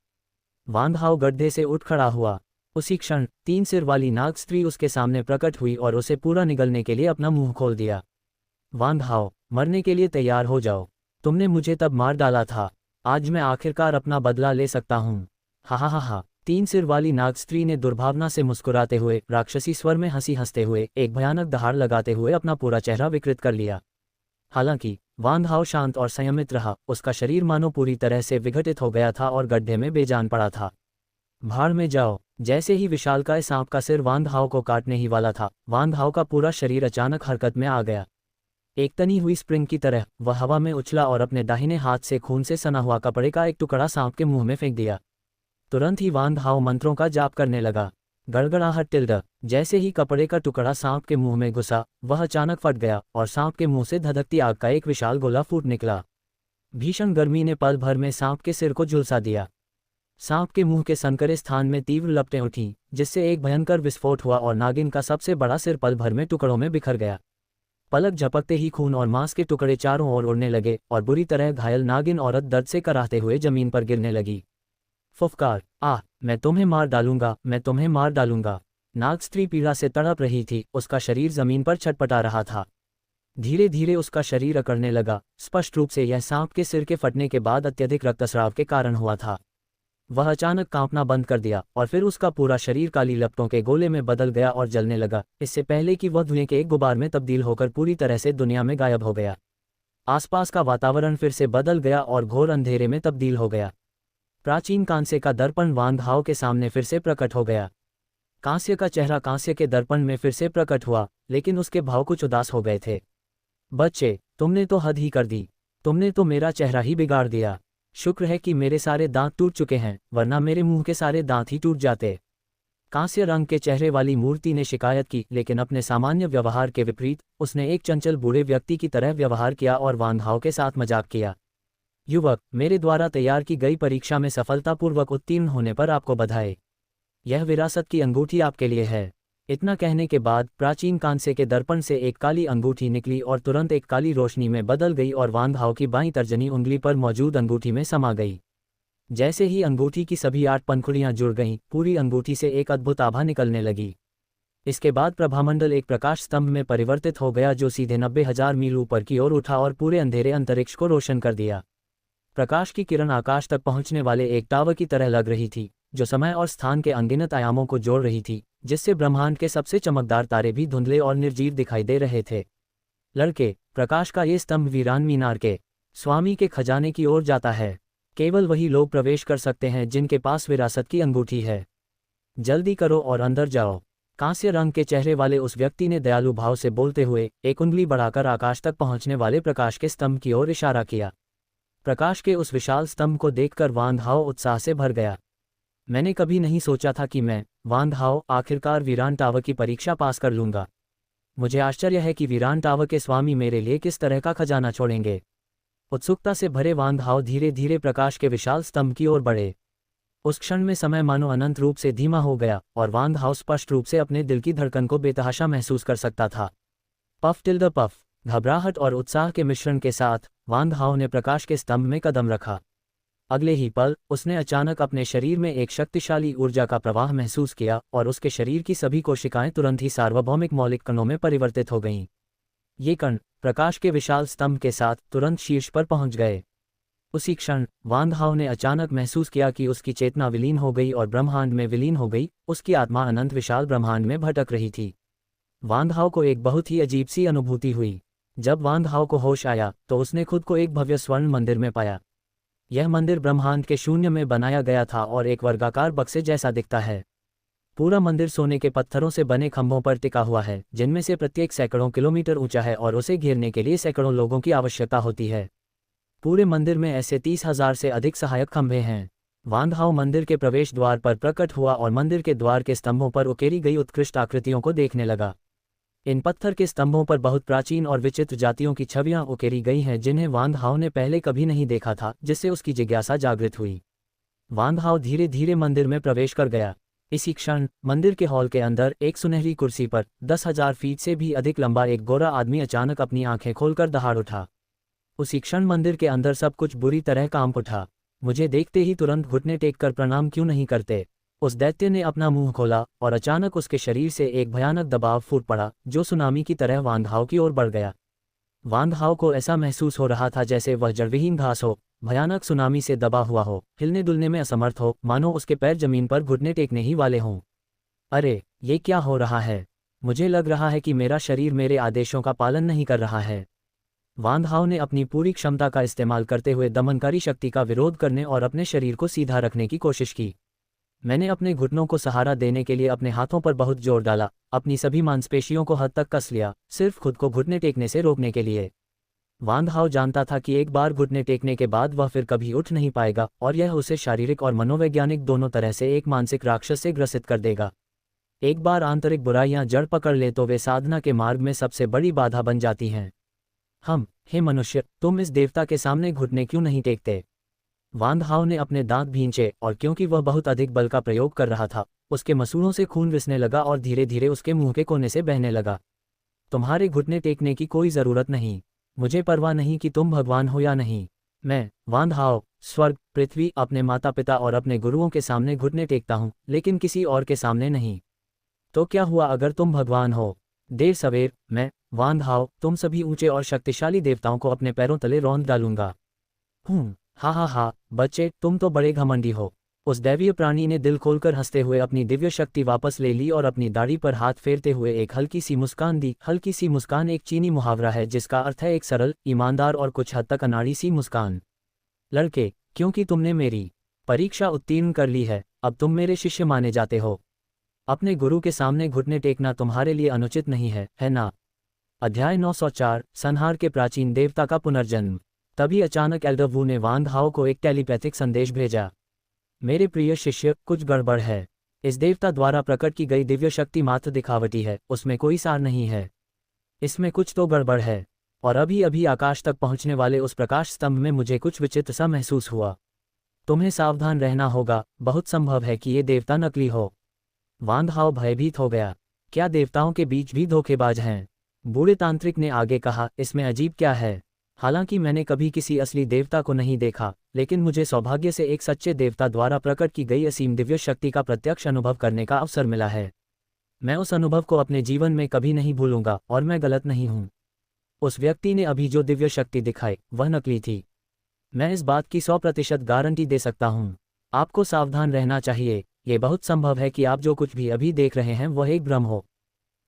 वान हाओ गड्ढे से उठ खड़ा हुआ। उसी क्षण 3 सिर वाली नाग स्त्री उसके सामने प्रकट हुई और उसे पूरा निगलने के लिए अपना मुंह खोल दिया। वान हाओ, मरने के लिए तैयार हो जाओ। तुमने मुझे तब मार डाला था, आज मैं आखिरकार अपना बदला ले सकता हूँ। हा हा हा हा। 3 सिर वाली नाग स्त्री ने दुर्भावना से मुस्कुराते हुए, राक्षसी स्वर में हंसी हंसते हुए, एक भयानक दहाड़ लगाते हुए अपना पूरा चेहरा विकृत कर लिया। हालांकि वान हाओ शांत और संयमित रहा, उसका शरीर मानो पूरी तरह से विघटित हो गया था और गड्ढे में बेजान पड़ा था। भाड़ में जाओ। जैसे ही विशालकाय सांप का सिर वान हाओ को काटने ही वाला था, वान हाओ का पूरा शरीर अचानक हरकत में आ गया। एक तनी हुई स्प्रिंग की तरह वह हवा में उछला और अपने दाहिने हाथ से खून से सना हुआ कपड़े का एक टुकड़ा सांप के मुंह में फेंक दिया। तुरंत ही वान हाओ मंत्रों का जाप करने लगा। गड़गड़ाहट टिल्ड। जैसे ही कपड़े का टुकड़ा सांप के मुंह में घुसा, वह अचानक फट गया और सांप के मुंह से धधकती आग का एक विशाल गोला फूट निकला। भीषण गर्मी ने पल भर में सांप के सिर को झुलसा दिया। सांप के मुंह के संकरे स्थान में तीव्र लपटें उठीं, जिससे एक भयंकर विस्फोट हुआ और नागिन का सबसे बड़ा सिर पल भर में टुकड़ों में बिखर गया। पलक झपकते ही खून और मांस के टुकड़े चारों ओर उड़ने लगे और बुरी तरह घायल नागिन औरत दर्द से कराहते हुए जमीन पर गिरने लगी। फुफकार, मैं तुम्हें मार डालूंगा, मैं तुम्हें मार डालूंगा। नाग स्त्री पीड़ा से तड़प रही थी, उसका शरीर जमीन पर छटपटा रहा था। धीरे धीरे उसका शरीर अकड़ने लगा। स्पष्ट रूप से यह सांप के सिर के फटने के बाद अत्यधिक रक्तस्राव के कारण हुआ था। वह अचानक कांपना बंद कर दिया और फिर उसका पूरा शरीर काली लपटों के गोले में बदल गया और जलने लगा, इससे पहले कि वह धुएं के एक गुबार में तब्दील होकर पूरी तरह से दुनिया में गायब हो गया। आसपास का वातावरण फिर से बदल गया और घोर अंधेरे में तब्दील हो गया। प्राचीन कांस्य का दर्पण वान हाओ के सामने फिर से प्रकट हो गया। कांस्य का चेहरा कांस्य के दर्पण में फिर से प्रकट हुआ, लेकिन उसके भाव कुछ उदास हो गए थे। बच्चे, तुमने तो हद ही कर दी। तुमने तो मेरा चेहरा ही बिगाड़ दिया। शुक्र है कि मेरे सारे दांत टूट चुके हैं, वरना मेरे मुंह के सारे दांत ही टूट जाते। कांस्य रंग के चेहरे वाली मूर्ति ने शिकायत की, लेकिन अपने सामान्य व्यवहार के विपरीत उसने एक चंचल बूढ़े व्यक्ति की तरह व्यवहार किया और वान हाओ के साथ मजाक किया। युवक, मेरे द्वारा तैयार की गई परीक्षा में सफलतापूर्वक उत्तीर्ण होने पर आपको बधाई। यह विरासत की अंगूठी आपके लिए है। इतना कहने के बाद प्राचीन कांस्य के दर्पण से एक काली अंगूठी निकली और तुरंत एक काली रोशनी में बदल गई और वान हाओ की बाईं तर्जनी उंगली पर मौजूद अंगूठी में समा गई। जैसे ही अंगूठी की सभी 8 पंखुड़ियां जुड़ गईं, पूरी अंगूठी से एक अद्भुत आभा निकलने लगी। इसके बाद प्रभामंडल एक प्रकाश स्तंभ में परिवर्तित हो गया, जो सीधे 90,000 मील ऊपर की ओर उठा और पूरे अंधेरे अंतरिक्ष को रोशन कर दिया। प्रकाश की किरण आकाश तक पहुंचने वाले एक टावर की तरह लग रही थी, जो समय और स्थान के अनगिनत आयामों को जोड़ रही थी, जिससे ब्रह्मांड के सबसे चमकदार तारे भी धुंधले और निर्जीव दिखाई दे रहे थे। लड़के, प्रकाश का ये स्तंभ वीरान मीनार के स्वामी के खजाने की ओर जाता है। केवल वही लोग प्रवेश कर सकते हैं जिनके पास विरासत की अंगूठी है। जल्दी करो और अंदर जाओ। कांस्य रंग के चेहरे वाले उस व्यक्ति ने दयालु भाव से बोलते हुए एक उंगली बढ़ाकर आकाश तक पहुंचने वाले प्रकाश के स्तंभ की ओर इशारा किया। प्रकाश के उस विशाल स्तंभ को देखकर वान हाओ उत्साह से भर गया। मैंने कभी नहीं सोचा था कि मैं, वान हाओ, आखिरकार वीरान टावर की परीक्षा पास कर लूंगा। मुझे आश्चर्य है कि वीरान टावर के स्वामी मेरे लिए किस तरह का खजाना छोड़ेंगे। उत्सुकता से भरे वान हाओ धीरे धीरे प्रकाश के विशाल स्तंभ की ओर बढ़े। उस क्षण में समय मानो अनंत रूप से धीमा हो गया और वान हाओ स्पष्ट रूप से अपने दिल की धड़कन को बेतहाशा महसूस कर सकता था। पफ टिल्ड पफ, घबराहट और उत्साह के मिश्रण के साथ वान हाओ ने प्रकाश के स्तंभ में कदम रखा। अगले ही पल उसने अचानक अपने शरीर में एक शक्तिशाली ऊर्जा का प्रवाह महसूस किया और उसके शरीर की सभी कोशिकाएं तुरंत ही सार्वभौमिक मौलिक कणों में परिवर्तित हो गईं। ये कण प्रकाश के विशाल स्तंभ के साथ तुरंत शीर्ष पर पहुंच गए। उसी क्षण वान हाओ ने अचानक महसूस किया कि उसकी चेतना विलीन हो गई और ब्रह्मांड में विलीन हो गई। उसकी आत्मा अनंत विशाल ब्रह्मांड में भटक रही थी। वान हाओ को एक बहुत ही अजीब सी अनुभूति हुई। जब वान हाओ को होश आया तो उसने खुद को एक भव्य स्वर्ण मंदिर में पाया। यह मंदिर ब्रह्मांड के शून्य में बनाया गया था और एक वर्गाकार बक्से जैसा दिखता है। पूरा मंदिर सोने के पत्थरों से बने खंभों पर टिका हुआ है, जिनमें से प्रत्येक सैकड़ों किलोमीटर ऊंचा है और उसे घेरने के लिए सैकड़ों लोगों की आवश्यकता होती है। पूरे मंदिर में ऐसे 30,000 से अधिक सहायक खंभे हैं। वान हाओ मंदिर के प्रवेश द्वार पर प्रकट हुआ और मंदिर के द्वार के स्तंभों पर उकेरी गई उत्कृष्ट आकृतियों को देखने लगा। इन पत्थर के स्तंभों पर बहुत प्राचीन और विचित्र जातियों की छवियां उकेरी गई हैं, जिन्हें वान हाओ ने पहले कभी नहीं देखा था, जिससे उसकी जिज्ञासा जागृत हुई। वान हाओ धीरे धीरे मंदिर में प्रवेश कर गया। इसी क्षण मंदिर के हॉल के अंदर एक सुनहरी कुर्सी पर 10,000 फीट से भी अधिक लंबा एक गोरा आदमी अचानक अपनी आंखें खोलकर दहाड़ उठा। उसी क्षण मंदिर के अंदर सब कुछ बुरी तरह कांप उठा। मुझे देखते ही तुरंत घुटने टेक कर प्रणाम क्यों नहीं करते? उस दैत्य ने अपना मुंह खोला और अचानक उसके शरीर से एक भयानक दबाव फूट पड़ा, जो सुनामी की तरह वान हाओ की ओर बढ़ गया। वान हाओ को ऐसा महसूस हो रहा था जैसे वह जड़विहीन घास हो, भयानक सुनामी से दबा हुआ हो, हिलने डुलने में असमर्थ हो, मानो उसके पैर जमीन पर घुटने टेकने ही वाले हों। अरे, ये क्या हो रहा है? मुझे लग रहा है कि मेरा शरीर मेरे आदेशों का पालन नहीं कर रहा है। वान हाओ ने अपनी पूरी क्षमता का इस्तेमाल करते हुए दमनकारी शक्ति का विरोध करने और अपने शरीर को सीधा रखने की कोशिश की। मैंने अपने घुटनों को सहारा देने के लिए अपने हाथों पर बहुत जोर डाला, अपनी सभी मांसपेशियों को हद तक कस लिया, सिर्फ खुद को घुटने टेकने से रोकने के लिए। वान हाओ जानता था कि एक बार घुटने टेकने के बाद वह फिर कभी उठ नहीं पाएगा और यह उसे शारीरिक और मनोवैज्ञानिक दोनों तरह से एक मानसिक राक्षस से ग्रसित कर देगा। एक बार आंतरिक बुराइयां जड़ पकड़ ले तो वे साधना के मार्ग में सबसे बड़ी बाधा बन जाती हैं। हे मनुष्य, तुम इस देवता के सामने घुटने क्यों नहीं टेकते? वांग हाओ ने अपने दांत भींचे और क्योंकि वह बहुत अधिक बल का प्रयोग कर रहा था, उसके मसूड़ों से खून रिसने लगा और धीरे धीरे उसके मुंह के कोने से बहने लगा। तुम्हारे घुटने टेकने की कोई ज़रूरत नहीं। मुझे परवाह नहीं कि तुम भगवान हो या नहीं। मैं, वांग हाओ, स्वर्ग, पृथ्वी, अपने माता पिता और अपने गुरुओं के सामने घुटने टेकता हूँ, लेकिन किसी और के सामने नहीं। तो क्या हुआ अगर तुम भगवान हो? देर सवेर मैं, वांग हाओ, तुम सभी ऊंचे और शक्तिशाली देवताओं को अपने पैरों तले रौंद डालूंगा। हा, बच्चे, तुम तो बड़े घमंडी हो। उस दैवीय प्राणी ने दिल खोलकर हंसते हुए अपनी दिव्य शक्ति वापस ले ली और अपनी दाढ़ी पर हाथ फेरते हुए एक हल्की सी मुस्कान दी। हल्की सी मुस्कान एक चीनी मुहावरा है जिसका अर्थ है एक सरल, ईमानदार और कुछ हद तक अनाड़ी सी मुस्कान। लड़के, क्योंकि तुमने मेरी परीक्षा उत्तीर्ण कर ली है, अब तुम मेरे शिष्य माने जाते हो। अपने गुरु के सामने घुटने टेकना तुम्हारे लिए अनुचित नहीं है ना? अध्याय 904, संहार के प्राचीन देवता का पुनर्जन्म। तभी अचानक एल्डर वू ने वांग हाओ को एक टेलीपैथिक संदेश भेजा। मेरे प्रिय शिष्य, कुछ गड़बड़ है। इस देवता द्वारा प्रकट की गई दिव्य शक्ति मात्र दिखावटी है, उसमें कोई सार नहीं है। इसमें कुछ तो गड़बड़ है। और अभी अभी आकाश तक पहुंचने वाले उस प्रकाश स्तंभ में मुझे कुछ विचित्र सा महसूस हुआ। तुम्हें सावधान रहना होगा, बहुत संभव है कि ये देवता नकली हो। वांग हाओ भयभीत हो गया। क्या देवताओं के बीच भी धोखेबाज हैं? बूढ़े तांत्रिक ने आगे कहा, इसमें अजीब क्या है? हालांकि मैंने कभी किसी असली देवता को नहीं देखा, लेकिन मुझे सौभाग्य से एक सच्चे देवता द्वारा प्रकट की गई असीम दिव्य शक्ति का प्रत्यक्ष अनुभव करने का अवसर मिला है। मैं उस अनुभव को अपने जीवन में कभी नहीं भूलूंगा और मैं गलत नहीं हूं। उस व्यक्ति ने अभी जो दिव्य शक्ति दिखाई वह नकली थी। मैं इस बात की 100% गारंटी दे सकता हूं। आपको सावधान रहना चाहिए। ये बहुत संभव है कि आप जो कुछ भी अभी देख रहे हैं वह एक भ्रम हो।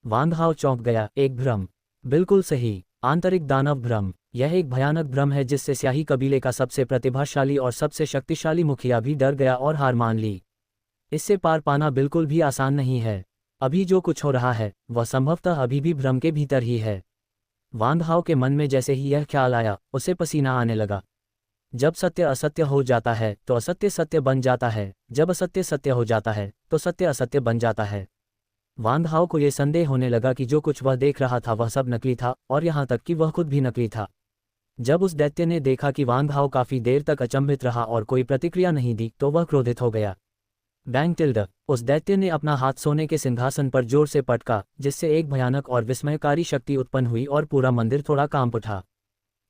वांग हाओ चौंक गया। एक भ्रम? बिल्कुल सही, आंतरिक दानव भ्रम। यह एक भयानक भ्रम है जिससे स्याही कबीले का सबसे प्रतिभाशाली और सबसे शक्तिशाली मुखिया भी डर गया और हार मान ली। इससे पार पाना बिल्कुल भी आसान नहीं है। अभी जो कुछ हो रहा है वह संभवतः अभी भी भ्रम के भीतर ही है। वांग हाओ के मन में जैसे ही यह ख्याल आया, उसे पसीना आने लगा। जब सत्य असत्य हो जाता है तो असत्य सत्य बन जाता है, जब असत्य सत्य हो जाता है तो सत्य असत्य बन जाता है। वांग हाओ को यह संदेह होने लगा कि जो कुछ वह देख रहा था वह सब नकली था, और यहाँ तक कि वह खुद भी नकली था। जब उस दैत्य ने देखा कि वांग हाओ काफी देर तक अचंभित रहा और कोई प्रतिक्रिया नहीं दी, तो वह क्रोधित हो गया। Bang tilde. उस दैत्य ने अपना हाथ सोने के सिंहासन पर जोर से पटका, जिससे एक भयानक और विस्मयकारी शक्ति उत्पन्न हुई और पूरा मंदिर थोड़ा कांप उठा।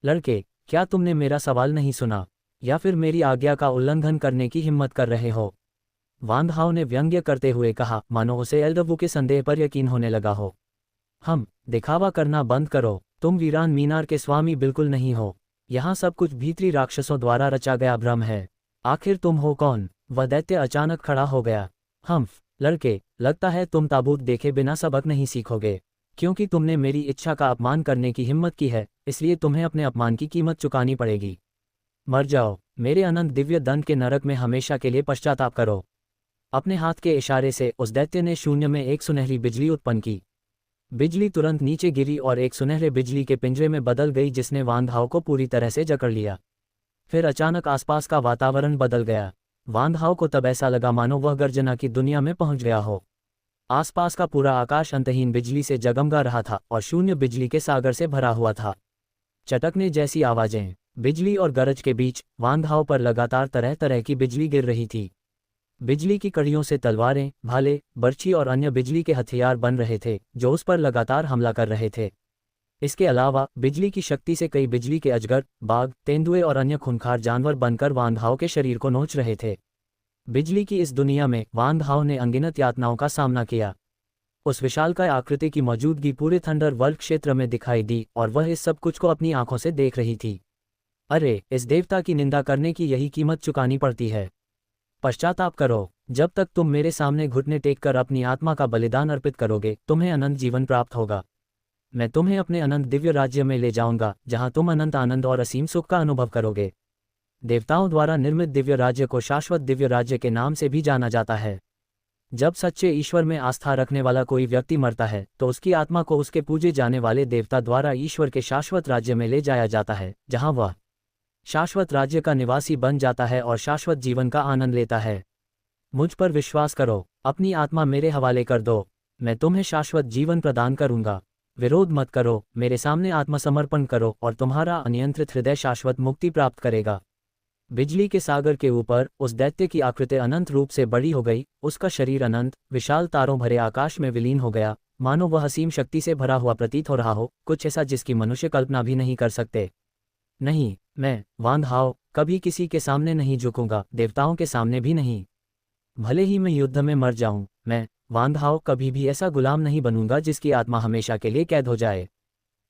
लड़के, क्या तुमने मेरा सवाल नहीं सुना, या फिर मेरी आज्ञा का उल्लंघन करने की हिम्मत कर रहे हो? वांग हाओ ने व्यंग्य करते हुए कहा, मानो उसे एल्डर वू के संदेह पर यकीन होने लगा हो। दिखावा करना बंद करो। तुम वीरान मीनार के स्वामी बिल्कुल नहीं हो। यहाँ सब कुछ भीतरी राक्षसों द्वारा रचा गया भ्रम है। आखिर तुम हो कौन? वह दैत्य अचानक खड़ा हो गया। लड़के, लगता है तुम ताबूत देखे बिना सबक नहीं सीखोगे। क्योंकि तुमने मेरी इच्छा का अपमान करने की हिम्मत की है, इसलिए तुम्हें अपने अपमान की कीमत चुकानी पड़ेगी। मर जाओ। मेरे अनंत दिव्य दंड के नरक में हमेशा के लिए पश्चाताप करो। अपने हाथ के इशारे से उस दैत्य ने शून्य में एक सुनहरी बिजली उत्पन्न की। बिजली तुरंत नीचे गिरी और एक सुनहरे बिजली के पिंजरे में बदल गई, जिसने वांग हाओ को पूरी तरह से जकड़ लिया। फिर अचानक आसपास का वातावरण बदल गया। वांग हाओ को तब ऐसा लगा मानो वह गर्जना की दुनिया में पहुंच गया हो। आसपास का पूरा आकाश अंतहीन बिजली से जगमगा रहा था और शून्य बिजली के सागर से भरा हुआ था। चटकने जैसी आवाजें, बिजली और गरज के बीच वांग हाओ पर लगातार तरह तरह की बिजली गिर रही थी। बिजली की कड़ियों से तलवारें, भाले, बर्छी और अन्य बिजली के हथियार बन रहे थे, जो उस पर लगातार हमला कर रहे थे। इसके अलावा बिजली की शक्ति से कई बिजली के अजगर, बाघ, तेंदुए और अन्य खूंखार जानवर बनकर वांग हाओ के शरीर को नोच रहे थे। बिजली की इस दुनिया में वांग हाओ ने अनगिनत यातनाओं का सामना किया। उस विशालकाय आकृति की मौजूदगी पूरे थंडर वर्ल्ड क्षेत्र में दिखाई दी और वह इस सब कुछ को अपनी आंखों से देख रही थी। अरे, इस देवता की निंदा करने की यही कीमत चुकानी पड़ती है। पश्चाताप करो। जब तक तुम मेरे सामने घुटने टेक कर अपनी आत्मा का बलिदान अर्पित करोगे, तुम्हें अनंत जीवन प्राप्त होगा। मैं तुम्हें अपने अनंत दिव्य राज्य में ले जाऊंगा, जहां तुम अनंत आनंद और असीम सुख का अनुभव करोगे। देवताओं द्वारा निर्मित दिव्य राज्य को शाश्वत दिव्य राज्य के नाम से भी जाना जाता है। जब सच्चे ईश्वर में आस्था रखने वाला कोई व्यक्ति मरता है, तो उसकी आत्मा को उसके पूजे जाने वाले देवता द्वारा ईश्वर के शाश्वत राज्य में ले जाया जाता है, जहां वह शाश्वत राज्य का निवासी बन जाता है और शाश्वत जीवन का आनंद लेता है। मुझ पर विश्वास करो, अपनी आत्मा मेरे हवाले कर दो, मैं तुम्हें शाश्वत जीवन प्रदान करूंगा। विरोध मत करो, मेरे सामने आत्मसमर्पण करो और तुम्हारा अनियंत्रित हृदय शाश्वत मुक्ति प्राप्त करेगा। बिजली के सागर के ऊपर उस दैत्य की आकृति अनंत रूप से बड़ी हो गई, उसका शरीर अनंत विशाल तारों भरे आकाश में विलीन हो गया, मानो वह असीम शक्ति से भरा हुआ प्रतीत हो रहा हो, कुछ ऐसा जिसकी मनुष्य कल्पना भी नहीं कर सकते। नहीं, मैं वान हाओ कभी किसी के सामने नहीं झुकूंगा, देवताओं के सामने भी नहीं। भले ही मैं युद्ध में मर जाऊं, मैं वान हाओ कभी भी ऐसा गुलाम नहीं बनूंगा जिसकी आत्मा हमेशा के लिए कैद हो जाए।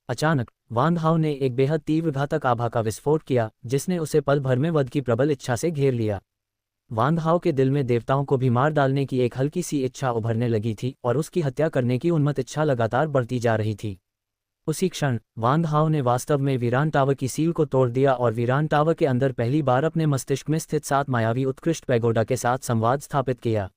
अचानक वान हाओ ने एक बेहद तीव्र घातक आभा का विस्फोट किया, जिसने उसे पल भर में वध की प्रबल इच्छा से घेर लिया। वान हाओ के दिल में देवताओं को भी मार डालने की एक हल्की सी इच्छा उभरने लगी थी और उसकी हत्या करने की उन्मत्त इच्छा लगातार बढ़ती जा रही थी। उसी क्षण वान हाओ ने वास्तव में वीरान टावर की सील को तोड़ दिया और वीरान टावर के अंदर पहली बार अपने मस्तिष्क में स्थित 7 मायावी उत्कृष्ट पैगोडा के साथ संवाद स्थापित किया।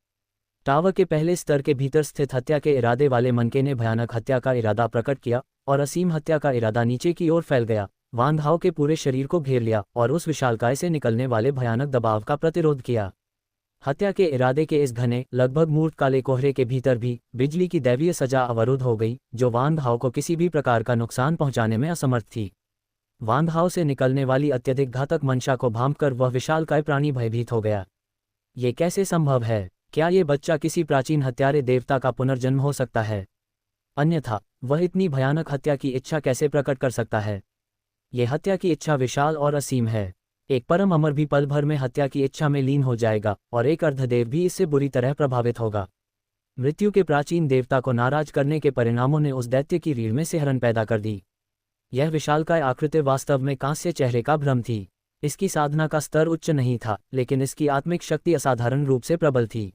टावर के पहले स्तर के भीतर स्थित हत्या के इरादे वाले मनके ने भयानक हत्या का इरादा प्रकट किया और असीम हत्या का इरादा नीचे की ओर फैल गया, वान हाओ के पूरे शरीर को घेर लिया और उस विशालकाय से निकलने वाले भयानक दबाव का प्रतिरोध किया। हत्या के इरादे के इस घने लगभग मूर्त काले कोहरे के भीतर भी बिजली की दैवीय सजा अवरुद्ध हो गई, जो वान हाओ को किसी भी प्रकार का नुकसान पहुंचाने में असमर्थ थी। वान हाओ से निकलने वाली अत्यधिक घातक मंशा को भांपकर वह विशालकाय प्राणी भयभीत हो गया। ये कैसे संभव है? क्या ये बच्चा किसी प्राचीन हत्यारे देवता का पुनर्जन्म हो सकता है? अन्यथा वह इतनी भयानक हत्या की इच्छा कैसे प्रकट कर सकता है? ये हत्या की इच्छा विशाल और असीम है। एक परम अमर भी पल भर में हत्या की इच्छा में लीन हो जाएगा और एक अर्धदेव भी इससे बुरी तरह प्रभावित होगा। मृत्यु के प्राचीन देवता को नाराज करने के परिणामों ने उस दैत्य की रीढ़ में सिहरन पैदा कर दी। यह विशालकाय आकृति वास्तव में कांस्य चेहरे का भ्रम थी। इसकी साधना का स्तर उच्च नहीं था, लेकिन इसकी आत्मिक शक्ति असाधारण रूप से प्रबल थी।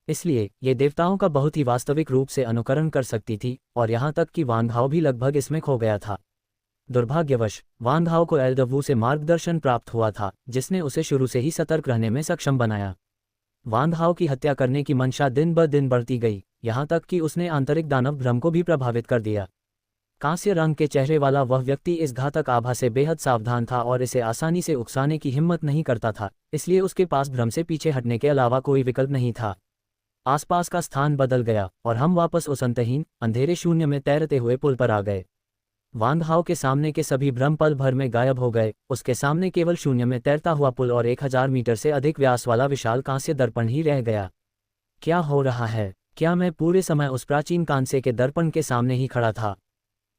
इसलिए ये देवताओं का बहुत ही वास्तविक रूप से अनुकरण कर सकती थी और यहाँ तक कि वान हाओ भी लगभग इसमें खो गया था। दुर्भाग्यवश वान हाओ को एल्डवू से मार्गदर्शन प्राप्त हुआ था, जिसने उसे शुरू से ही सतर्क रहने में सक्षम बनाया। वान हाओ की हत्या करने की मंशा दिन ब दिन बढ़ती गई, यहाँ तक कि उसने आंतरिक दानव भ्रम को भी प्रभावित कर दिया। कांस्य रंग के चेहरे वाला वह व्यक्ति इस घातक आभा से बेहद सावधान था और इसे आसानी से उकसाने की हिम्मत नहीं करता था, इसलिए उसके पास भ्रम से पीछे हटने के अलावा कोई विकल्प नहीं था। आसपास का स्थान बदल गया और हम वापस उस अंतहीन अंधेरे शून्य में तैरते हुए पुल पर आ गए। वान हाओ के सामने के सभी भ्रम पल भर में गायब हो गए, उसके सामने केवल शून्य में तैरता हुआ पुल और 1000 मीटर से अधिक व्यास वाला विशाल कांस्य दर्पण ही रह गया। क्या हो रहा है? क्या मैं पूरे समय उस प्राचीन कांस्य के दर्पण के सामने ही खड़ा था?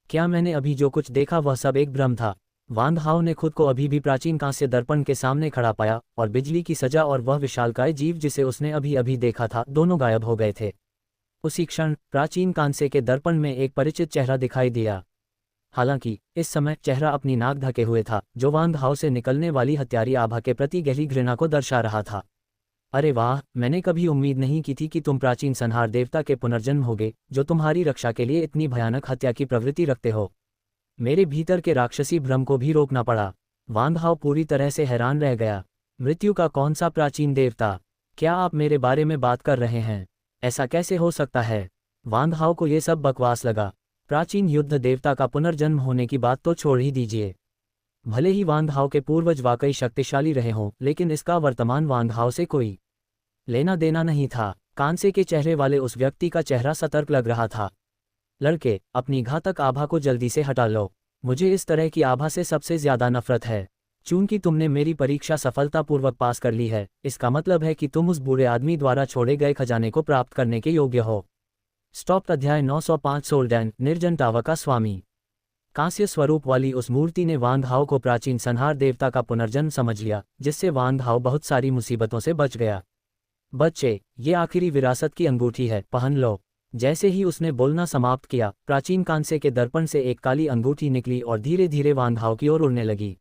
क्या मैंने अभी जो कुछ देखा वह सब एक भ्रम था? वान हाओ ने खुद को अभी भी प्राचीन कांस्य दर्पण के सामने खड़ा पाया और बिजली की सजा और वह विशालकाय जीव जिसे उसने अभी अभी देखा था, दोनों गायब हो गए थे। उसी क्षण प्राचीन कांस्य के दर्पण में एक परिचित चेहरा दिखाई दिया। हालांकि इस समय चेहरा अपनी नाक ढके हुए था, जो वान हाओ से निकलने वाली हत्यारी आभा के प्रति गहरी घृणा को दर्शा रहा था। अरे वाह, मैंने कभी उम्मीद नहीं की थी कि तुम प्राचीन संहार देवता के पुनर्जन्म होगे, जो तुम्हारी रक्षा के लिए इतनी भयानक हत्या की प्रवृत्ति रखते हो। मेरे भीतर के राक्षसी भ्रम को भी रोकना पड़ा। वान हाओ पूरी तरह से हैरान रह गया। मृत्यु का कौन सा प्राचीन देवता? क्या आप मेरे बारे में बात कर रहे हैं? ऐसा कैसे हो सकता है? वान हाओ को ये सब बकवास लगा। प्राचीन युद्ध देवता का पुनर्जन्म होने की बात तो छोड़ ही दीजिए। भले ही वान हाओ के पूर्वज वाकई शक्तिशाली रहे हों, लेकिन इसका वर्तमान वान हाओ से कोई लेना देना नहीं था। कांसे के चेहरे वाले उस व्यक्ति का चेहरा सतर्क लग रहा था। लड़के, अपनी घातक आभा को जल्दी से हटा लो। मुझे इस तरह की आभा से सबसे ज्यादा नफरत है। चूंकि तुमने मेरी परीक्षा सफलतापूर्वक पास कर ली है, इसका मतलब है कि तुम उस बूढ़े आदमी द्वारा छोड़े गए खजाने को प्राप्त करने के योग्य हो। स्टॉप। अध्याय 905 सोल्डैन, निर्जन टावर का स्वामी। कांस्य स्वरूप वाली उस मूर्ति ने वान हाओ को प्राचीन संहार देवता का पुनर्जन्म समझ लिया, जिससे वान हाओ बहुत सारी मुसीबतों से बच गया। बच्चे, ये आखिरी विरासत की अंगूठी है, पहन लो। जैसे ही उसने बोलना समाप्त किया, प्राचीन कांसे के दर्पण से एक काली अंगूठी निकली और धीरे धीरे वान हाओ की ओर उड़ने लगी।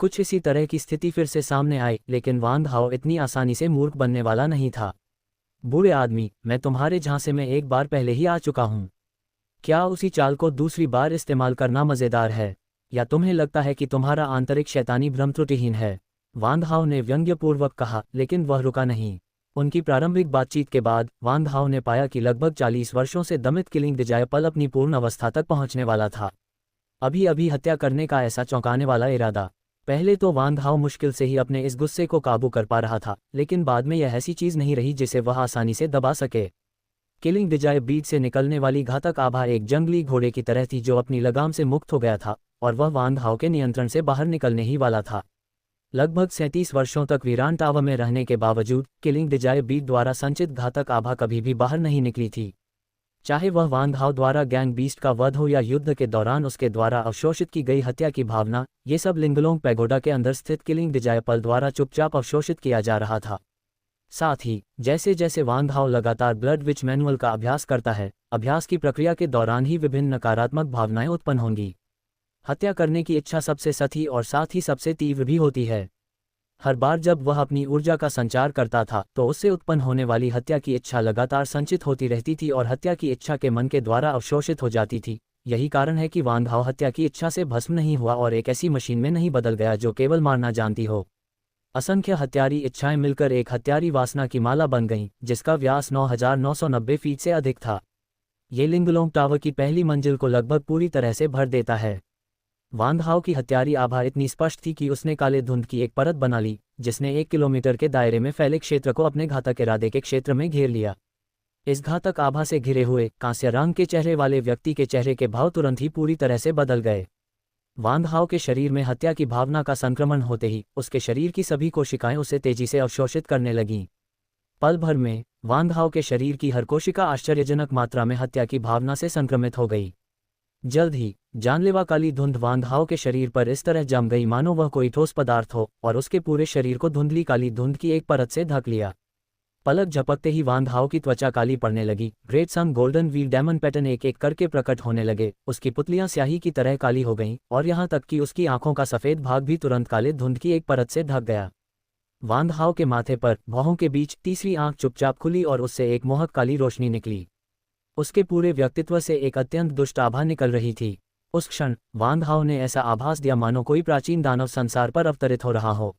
कुछ इसी तरह की स्थिति फिर से सामने आई, लेकिन वान हाओ इतनी आसानी से मूर्ख बनने वाला नहीं था। बूढ़े आदमी, मैं तुम्हारे झांसे में एक बार पहले ही आ चुका हूँ। क्या उसी चाल को दूसरी बार इस्तेमाल करना मजेदार है, या तुम्हें लगता है कि तुम्हारा आंतरिक शैतानी भ्रम त्रुटिहीन है? वान हाओ ने व्यंग्यपूर्वक कहा, लेकिन वह रुका नहीं। उनकी प्रारंभिक बातचीत के बाद वान हाओ ने पाया कि लगभग 40 वर्षों से दमित किलिंग दिजायपल अपनी पूर्ण अवस्था तक पहुंचने वाला था। अभी अभी हत्या करने का ऐसा चौंकाने वाला इरादा। पहले तो वान हाओ मुश्किल से ही अपने इस गुस्से को काबू कर पा रहा था, लेकिन बाद में यह ऐसी चीज नहीं रही जिसे वह आसानी से दबा सके। किलिंग डिजायर बीज से निकलने वाली घातक आभा एक जंगली घोड़े की तरह थी जो अपनी लगाम से मुक्त हो गया था और वह वान हाओ के नियंत्रण से बाहर निकलने ही वाला था। लगभग 37 वर्षों तक वीरान टावर में रहने के बावजूद किलिंग डिजायर बीज द्वारा संचित घातक आभा कभी भी बाहर नहीं निकली थी। चाहे वह वान हाओ द्वारा गैंग बीस्ट का वध हो या युद्ध के दौरान उसके द्वारा अवशोषित की गई हत्या की भावना, ये सब लिंगलोंग पैगोडा के अंदर स्थित किलिंग डिजायर पल द्वारा चुपचाप अवशोषित किया जा रहा था। साथ ही जैसे जैसे वान हाओ लगातार ब्लड विच मैनुअल का अभ्यास करता है, अभ्यास की प्रक्रिया के दौरान ही विभिन्न नकारात्मक भावनाएं उत्पन्न होंगी। हत्या करने की इच्छा सबसे सती और साथ ही सबसे तीव्र भी होती है। हर बार जब वह अपनी ऊर्जा का संचार करता था तो उससे उत्पन्न होने वाली हत्या की इच्छा लगातार संचित होती रहती थी और हत्या की इच्छा के मन के द्वारा अवशोषित हो जाती थी। यही कारण है कि वान हाओ हत्या की इच्छा से भस्म नहीं हुआ और एक ऐसी मशीन में नहीं बदल गया जो केवल मारना जानती हो। असंख्य हत्यारी इच्छाएं मिलकर एक हत्यारी वासना की माला बन गईं, जिसका व्यास 9,990 फीट से अधिक था। ये लिंगलोंग टावर की पहली मंजिल को लगभग पूरी तरह से भर देता है। वान हाओ की हत्यारी आभा इतनी स्पष्ट थी कि उसने काले धुंध की एक परत बना ली, जिसने 1 किलोमीटर के दायरे में फैले क्षेत्र को अपने घातक इरादे के क्षेत्र में घेर लिया। इस घातक आभा से घिरे हुए कांस्य रंग के चेहरे वाले व्यक्ति के चेहरे के भाव तुरंत ही पूरी तरह से बदल गए। वान हाओ के शरीर में हत्या की भावना का संक्रमण होते ही उसके शरीर की सभी कोशिकाएं उसे तेजी से अवशोषित करने लगीं। पल भर में वान हाओ के शरीर की हर कोशिका आश्चर्यजनक मात्रा में हत्या की भावना से संक्रमित हो गई। जल्द ही जानलेवा काली धुंध वान हाओ के शरीर पर इस तरह जम गई मानो वह कोई ठोस पदार्थ हो और उसके पूरे शरीर को धुंधली काली धुंध की एक परत से ढक लिया। पलक झपकते ही वान हाओ की त्वचा काली पड़ने लगी। ग्रेट सन गोल्डन व्हील डायमंड पैटर्न एक एक करके प्रकट होने लगे। उसकी पुतलियां स्याही की तरह काली हो गईं और यहां तक कि उसकी आंखों का सफेद भाग भी तुरंत काले धुंध की एक परत से ढक गया। वान हाओ के माथे पर भौहों के बीच तीसरी आंख चुपचाप खुली और उससे एक मोहक काली रोशनी निकली। उसके पूरे व्यक्तित्व से एक अत्यंत दुष्ट आभा निकल रही थी। उस क्षण वान हाओ ने ऐसा आभास दिया मानो कोई प्राचीन दानव संसार पर अवतरित हो रहा हो।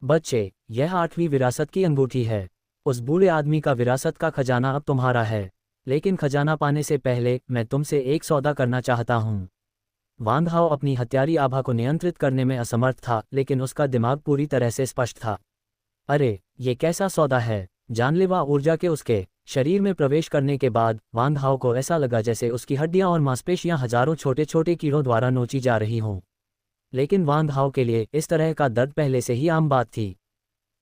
बच्चे, यह 8वीं विरासत की अंगूठी है। उस बूढ़े आदमी का विरासत का खजाना अब तुम्हारा है, लेकिन खजाना पाने से पहले मैं तुमसे एक सौदा करना चाहता हूँ। वान हाओ अपनी हत्यारी आभा को नियंत्रित करने में असमर्थ था, लेकिन उसका दिमाग पूरी तरह से स्पष्ट था। अरे, ये कैसा सौदा है? जानलेवा ऊर्जा के उसके शरीर में प्रवेश करने के बाद वान हाओ को ऐसा लगा जैसे उसकी हड्डियां और मांसपेशियां हजारों छोटे छोटे कीड़ों द्वारा नोची जा रही हों। लेकिन वान हाओ के लिए इस तरह का दर्द पहले से ही आम बात थी।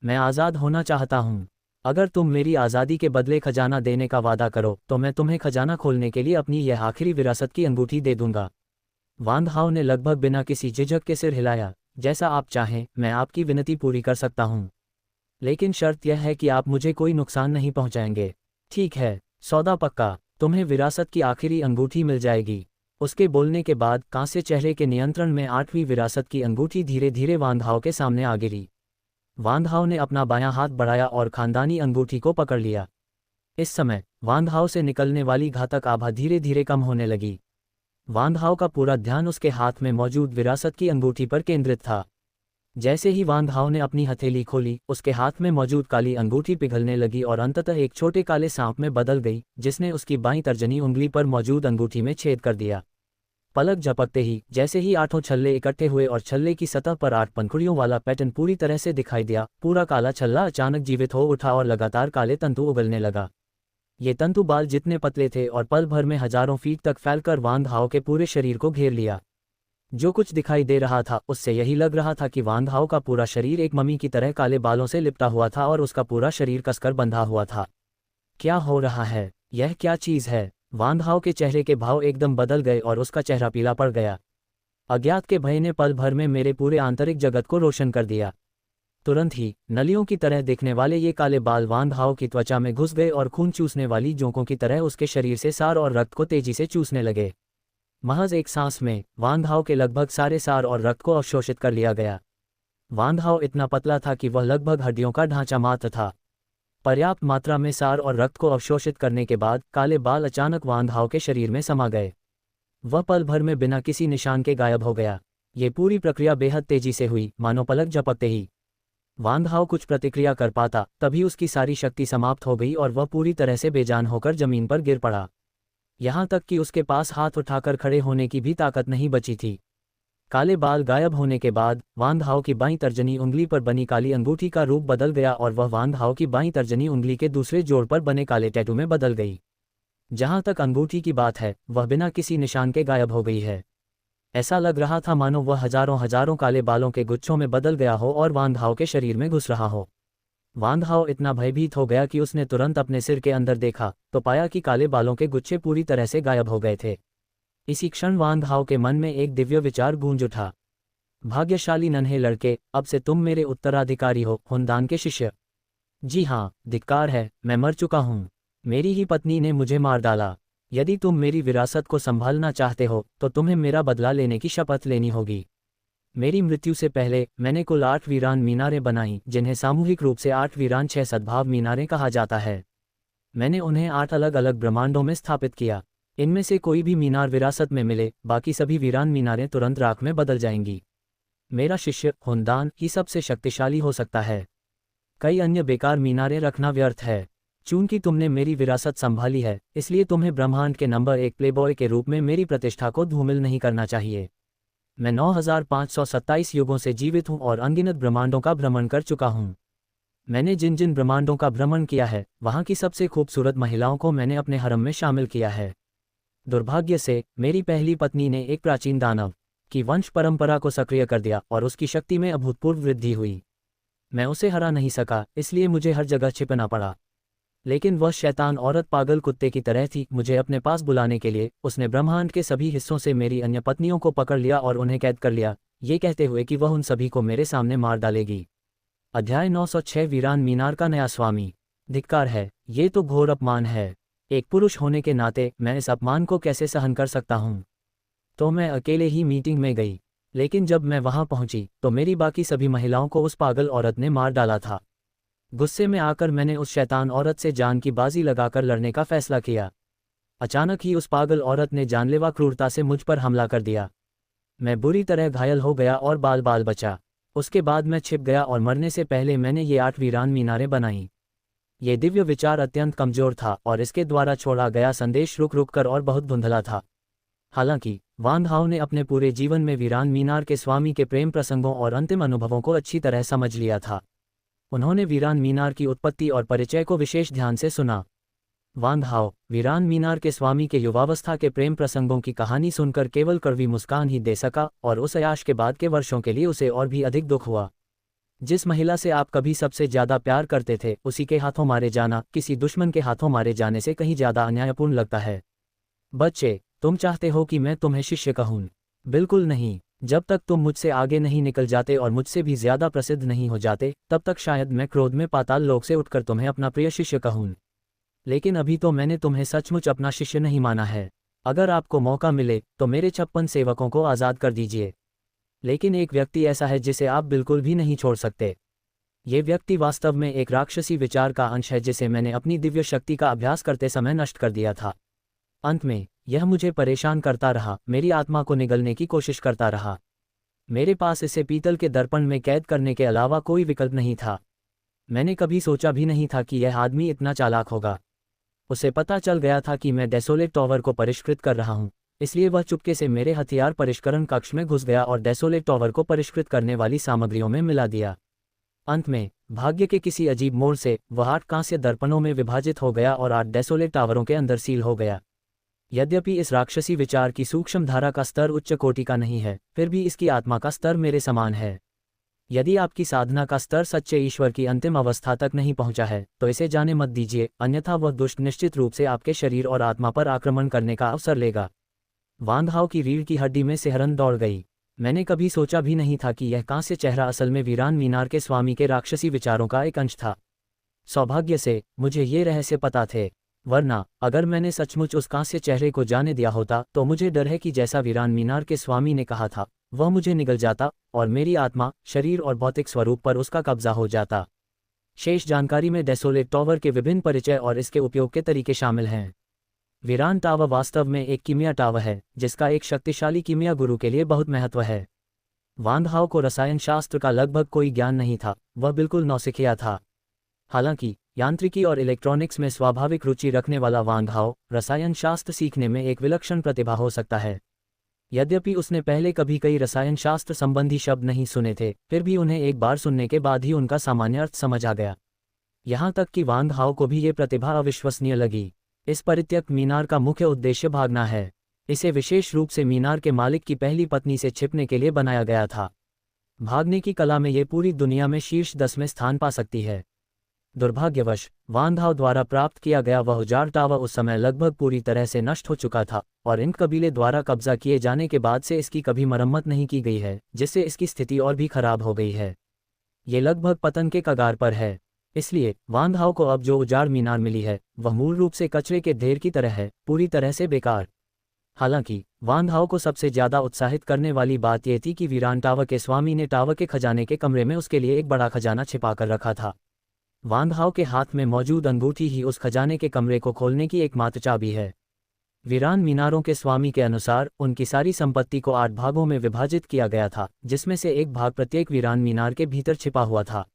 मैं आज़ाद होना चाहता हूँ। अगर तुम मेरी आज़ादी के बदले खजाना देने का वादा करो तो मैं तुम्हें खजाना खोलने के लिए अपनी यह आखिरी विरासत की अंगूठी दे दूंगा। वान हाओ ने लगभग बिना किसी झिझक के सिर हिलाया। जैसा आप चाहें, मैं आपकी विनती पूरी कर सकता हूँ, लेकिन शर्त यह है कि आप मुझे कोई नुकसान नहीं पहुँचाएंगे। ठीक है, सौदा पक्का। तुम्हें विरासत की आखिरी अंगूठी मिल जाएगी। उसके बोलने के बाद कांस्य चेहरे के नियंत्रण में 8वीं विरासत की अंगूठी धीरे धीरे वान हाओ के सामने आ गिरी। वान हाओ ने अपना बायां हाथ बढ़ाया और खानदानी अंगूठी को पकड़ लिया। इस समय वान हाओ से निकलने वाली घातक आभा धीरे धीरे कम होने लगी। वान हाओ का पूरा ध्यान उसके हाथ में मौजूद विरासत की अंगूठी पर केंद्रित था। जैसे ही वान हाओ ने अपनी हथेली खोली, उसके हाथ में मौजूद काली अंगूठी पिघलने लगी और अंततः एक छोटे काले सांप में बदल गई, जिसने उसकी बाईं तर्जनी उंगली पर मौजूद अंगूठी में छेद कर दिया। पलक झपकते ही जैसे ही 8 छल्ले इकट्ठे हुए और छल्ले की सतह पर 8 पंखुड़ियों वाला पैटर्न पूरी तरह से दिखाई दिया, पूरा काला छल्ला अचानक जीवित हो उठा और लगातार काले तंतु उगलने लगा। ये तंतु बाल जितने पतले थे और पल भर में हजारों फीट तक फैलकर वान हाओ के पूरे शरीर को घेर लिया। जो कुछ दिखाई दे रहा था उससे यही लग रहा था कि वान हाओ का पूरा शरीर एक मम्मी की तरह काले बालों से लिपटा हुआ था और उसका पूरा शरीर कसकर बंधा हुआ था। क्या हो रहा है? यह क्या चीज़ है? वान हाओ के चेहरे के भाव एकदम बदल गए और उसका चेहरा पीला पड़ गया। अज्ञात के भय ने पल भर में मेरे पूरे आंतरिक जगत को रोशन कर दिया। तुरंत ही नलियों की तरह दिखने वाले ये काले बाल वान हाओ की त्वचा में घुस गए और खून चूसने वाली जोंकों की तरह उसके शरीर से सार और रक्त को तेजी से चूसने लगे। महज एक सांस में वान हाओ के लगभग सारे सार और रक्त को अवशोषित कर लिया गया। वान हाओ इतना पतला था कि वह लगभग हड्डियों का ढांचा मात्र था। पर्याप्त मात्रा में सार और रक्त को अवशोषित करने के बाद काले बाल अचानक वान हाओ के शरीर में समा गए। वह पल भर में बिना किसी निशान के गायब हो गया। ये पूरी प्रक्रिया बेहद तेजी से हुई, मानो पलक झपकते ही वान हाओ कुछ प्रतिक्रिया कर पाता, तभी उसकी सारी शक्ति समाप्त हो गई और वह पूरी तरह से बेजान होकर जमीन पर गिर पड़ा। यहाँ तक कि उसके पास हाथ उठाकर खड़े होने की भी ताकत नहीं बची थी। काले बाल गायब होने के बाद वान हाओ की बाईं तर्जनी उंगली पर बनी काली अंगूठी का रूप बदल गया और वह वान हाओ की बाईं तर्जनी उंगली के दूसरे जोड़ पर बने काले टैटू में बदल गई। जहां तक अंगूठी की बात है, वह बिना किसी निशान के गायब हो गई है। ऐसा लग रहा था मानो वह हजारों हजारों काले बालों के गुच्छों में बदल गया हो और वान हाओ के शरीर में घुस रहा हो। वान हाओ इतना भयभीत हो गया कि उसने तुरंत अपने सिर के अंदर देखा तो पाया कि काले बालों के गुच्छे पूरी तरह से गायब हो गए थे। इसी क्षण वान हाओ के मन में एक दिव्य विचार गूंज उठा। भाग्यशाली नन्हे लड़के, अब से तुम मेरे उत्तराधिकारी हो, हुनदान के शिष्य। जी हाँ, धिक्कार है, मैं मर चुका हूँ। मेरी ही पत्नी ने मुझे मार डाला। यदि तुम मेरी विरासत को संभालना चाहते हो तो तुम्हें मेरा बदला लेने की शपथ लेनी होगी। मेरी मृत्यु से पहले मैंने कुल 8 वीरान मीनारें बनाई, जिन्हें सामूहिक रूप से 8 वीरान 6 सद्भाव मीनारें कहा जाता है। मैंने उन्हें 8 अलग अलग ब्रह्मांडों में स्थापित किया। इनमें से कोई भी मीनार विरासत में मिले, बाकी सभी वीरान मीनारें तुरंत राख में बदल जाएंगी। मेरा शिष्य हुनदान ही सबसे शक्तिशाली हो सकता है। कई अन्य बेकार मीनारें रखना व्यर्थ है। चूंकि तुमने मेरी विरासत संभाली है, इसलिए तुम्हें ब्रह्मांड के नंबर 1 प्लेबॉय के रूप में मेरी प्रतिष्ठा को धूमिल नहीं करना चाहिए। मैं 9527 युगों से जीवित हूँ और अनगिनत ब्रह्मांडों का भ्रमण कर चुका हूँ। मैंने जिन जिन ब्रह्मांडों का भ्रमण किया है, वहाँ की सबसे खूबसूरत महिलाओं को मैंने अपने हरम में शामिल किया है। दुर्भाग्य से मेरी पहली पत्नी ने एक प्राचीन दानव की वंश परंपरा को सक्रिय कर दिया और उसकी शक्ति में अभूतपूर्व वृद्धि हुई। मैं उसे हरा नहीं सका, इसलिए मुझे हर जगह छिपना पड़ा। लेकिन वह शैतान औरत पागल कुत्ते की तरह थी। मुझे अपने पास बुलाने के लिए उसने ब्रह्मांड के सभी हिस्सों से मेरी अन्य पत्नियों को पकड़ लिया और उन्हें कैद कर लिया, ये कहते हुए कि वह उन सभी को मेरे सामने मार डालेगी। अध्याय 906 वीरान मीनार का नया स्वामी। धिक्कार है, ये तो घोर अपमान है। एक पुरुष होने के नाते मैं इस अपमान को कैसे सहन कर सकता हूँ। तो मैं अकेले ही मीटिंग में गई, लेकिन जब मैं वहां पहुंची तो मेरी बाकी सभी महिलाओं को उस पागल औरत ने मार डाला था। गुस्से में आकर मैंने उस शैतान औरत से जान की बाजी लगाकर लड़ने का फैसला किया। अचानक ही उस पागल औरत ने जानलेवा क्रूरता से मुझ पर हमला कर दिया। मैं बुरी तरह घायल हो गया और बाल बाल बचा। उसके बाद मैं छिप गया और मरने से पहले मैंने ये 8 वीरान मीनारें बनाईं। ये दिव्य विचार अत्यंत कमजोर था और इसके द्वारा छोड़ा गया संदेश रुक रुक कर और बहुत धुंधला था। हालांकि वान हाओ ने अपने पूरे जीवन में वीरान मीनार के स्वामी के प्रेम प्रसंगों और अंतिम अनुभवों को अच्छी तरह समझ लिया था। उन्होंने वीरान मीनार की उत्पत्ति और परिचय को विशेष ध्यान से सुना। वान हाओ वीरान मीनार के स्वामी के युवावस्था के प्रेम प्रसंगों की कहानी सुनकर केवल कड़वी मुस्कान ही दे सका और उस अयाश के बाद के वर्षों के लिए उसे और भी अधिक दुख हुआ। जिस महिला से आप कभी सबसे ज्यादा प्यार करते थे, उसी के हाथों मारे जाना किसी दुश्मन के हाथों मारे जाने से कहीं ज्यादा अन्यायपूर्ण लगता है। बच्चे, तुम चाहते हो कि मैं तुम्हें शिष्य कहूँ? बिल्कुल नहीं। जब तक तुम मुझसे आगे नहीं निकल जाते और मुझसे भी ज्यादा प्रसिद्ध नहीं हो जाते, तब तक शायद मैं क्रोध में पाताल लोक से उठकर तुम्हें अपना प्रिय शिष्य कहूँ। लेकिन अभी तो मैंने तुम्हें सचमुच अपना शिष्य नहीं माना है। अगर आपको मौका मिले तो मेरे 56 सेवकों को आज़ाद कर दीजिए। लेकिन एक व्यक्ति ऐसा है जिसे आप बिल्कुल भी नहीं छोड़ सकते। ये व्यक्ति वास्तव में एक राक्षसी विचार का अंश है जिसे मैंने अपनी दिव्य शक्ति का अभ्यास करते समय नष्ट कर दिया था। अंत में यह मुझे परेशान करता रहा, मेरी आत्मा को निगलने की कोशिश करता रहा। मेरे पास इसे पीतल के दर्पण में कैद करने के अलावा कोई विकल्प नहीं था। मैंने कभी सोचा भी नहीं था कि यह आदमी इतना चालाक होगा। उसे पता चल गया था कि मैं डेसोलेट टॉवर को परिष्कृत कर रहा हूँ, इसलिए वह चुपके से मेरे हथियार परिष्करण कक्ष में घुस गया और डेसोलेट टॉवर को परिष्कृत करने वाली सामग्रियों में मिला दिया। अंत में भाग्य के किसी अजीब मोड़ से वह 8 कांस्य दर्पणों में विभाजित हो गया और 8 डेसोलेट टावरों के अंदर सील हो गया। यद्यपि इस राक्षसी विचार की सूक्ष्म धारा का स्तर उच्च कोटि का नहीं है, फिर भी इसकी आत्मा का स्तर मेरे समान है। यदि आपकी साधना का स्तर सच्चे ईश्वर की अंतिम अवस्था तक नहीं पहुंचा है तो इसे जाने मत दीजिए, अन्यथा वह दुष्ट निश्चित रूप से आपके शरीर और आत्मा पर आक्रमण करने का अवसर लेगा। वान हाओ की रीढ़ की हड्डी में सिहरन दौड़ गई। मैंने कभी सोचा भी नहीं था कि यह कांस्य चेहरा असल में वीरान मीनार के स्वामी के राक्षसी विचारों का एक अंश था। सौभाग्य से मुझे ये रहस्य पता थे, वरना अगर मैंने सचमुच उस कांस्य चेहरे को जाने दिया होता तो मुझे डर है कि जैसा वीरान मीनार के स्वामी ने कहा था, वह मुझे निगल जाता और मेरी आत्मा, शरीर और भौतिक स्वरूप पर उसका कब्जा हो जाता। शेष जानकारी में डेसोलेट टॉवर के विभिन्न परिचय और इसके उपयोग के तरीके शामिल हैं। वीरान टावर वास्तव में एक कीमिया टावर है जिसका एक शक्तिशाली कीमिया गुरु के लिए बहुत महत्व है। वान हाओ को रसायन शास्त्र का लगभग कोई ज्ञान नहीं था, वह बिल्कुल नौसिखिया था। हालांकि यांत्रिकी और इलेक्ट्रॉनिक्स में स्वाभाविक रुचि रखने वाला वान हाओ रसायन शास्त्र सीखने में एक विलक्षण प्रतिभा हो सकता है। यद्यपि उसने पहले कभी कई रसायन शास्त्र संबंधी शब्द नहीं सुने थे, फिर भी उन्हें एक बार सुनने के बाद ही उनका सामान्य अर्थ समझ आ गया। यहाँ तक कि वान हाओ को भी ये प्रतिभा अविश्वसनीय लगी। इस परित्यक्त मीनार का मुख्य उद्देश्य भागना है। इसे विशेष रूप से मीनार के मालिक की पहली पत्नी से छिपने के लिए बनाया गया था। भागने की कला में ये पूरी दुनिया में शीर्ष 10 में स्थान पा सकती है। दुर्भाग्यवश वान हाओ द्वारा प्राप्त किया गया वह उजाड़ टावर उस समय लगभग पूरी तरह से नष्ट हो चुका था और इन कबीले द्वारा कब्जा किए जाने के बाद से इसकी कभी मरम्मत नहीं की गई है, जिससे इसकी स्थिति और भी खराब हो गई है। ये लगभग पतन के कगार पर है। इसलिए वान हाओ को अब जो उजाड़ मीनार मिली है वह मूल रूप से कचरे के ढेर की तरह है, पूरी तरह से बेकार। हालांकि वान हाओ को सबसे ज्यादा उत्साहित करने वाली बात यह थी कि वीरान टावर के स्वामी ने टावर के खजाने के कमरे में उसके लिए एक बड़ा खजाना छिपा कर रखा था। वान हाओ के हाथ में मौजूद अंगूठी ही उस खजाने के कमरे को खोलने की एकमात्र चाबी है। वीरान मीनारों के स्वामी के अनुसार उनकी सारी संपत्ति को 8 भागों में विभाजित किया गया था, जिसमें से एक भाग प्रत्येक वीरान मीनार के भीतर छिपा हुआ था।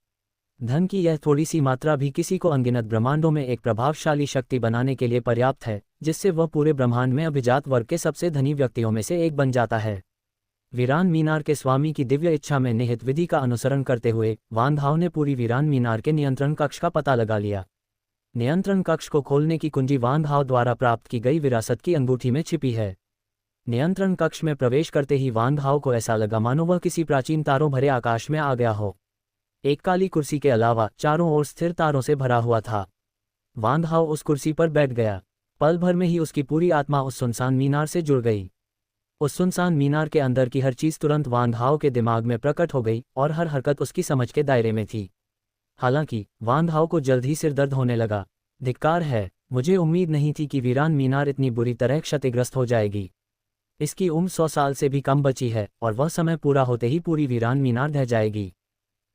धन की यह थोड़ी सी मात्रा भी किसी को अनगिनत ब्रह्मांडों में एक प्रभावशाली शक्ति बनाने के लिए पर्याप्त है, जिससे वह पूरे ब्रह्मांड में अभिजात वर्ग के सबसे धनी व्यक्तियों में से एक बन जाता है। वीरान मीनार के स्वामी की दिव्य इच्छा में निहित विधि का अनुसरण करते हुए वान हाओ ने पूरी वीरान मीनार के नियंत्रण कक्ष का पता लगा लिया। नियंत्रण कक्ष को खोलने की कुंजी वान हाओ द्वारा प्राप्त की गई विरासत की अंगूठी में छिपी है। नियंत्रण कक्ष में प्रवेश करते ही वान हाओ को ऐसा लगा मानो वह किसी प्राचीन तारों भरे आकाश में आ गया हो। एक काली कुर्सी के अलावा चारों ओर स्थिर तारों से भरा हुआ था। वान हाओ उस कुर्सी पर बैठ गया। पल भर में ही उसकी पूरी आत्मा उस सुनसान मीनार से जुड़ गई। उस सुनसान मीनार के अंदर की हर चीज तुरंत वान हाओ के दिमाग में प्रकट हो गई और हर हरकत उसकी समझ के दायरे में थी। हालांकि वान हाओ को जल्द ही सिरदर्द होने लगा। धिक्कार है, मुझे उम्मीद नहीं थी कि वीरान मीनार इतनी बुरी तरह क्षतिग्रस्त हो जाएगी। इसकी उम्र 100 साल से भी कम बची है और वह समय पूरा होते ही पूरी वीरान मीनार ढह जाएगी।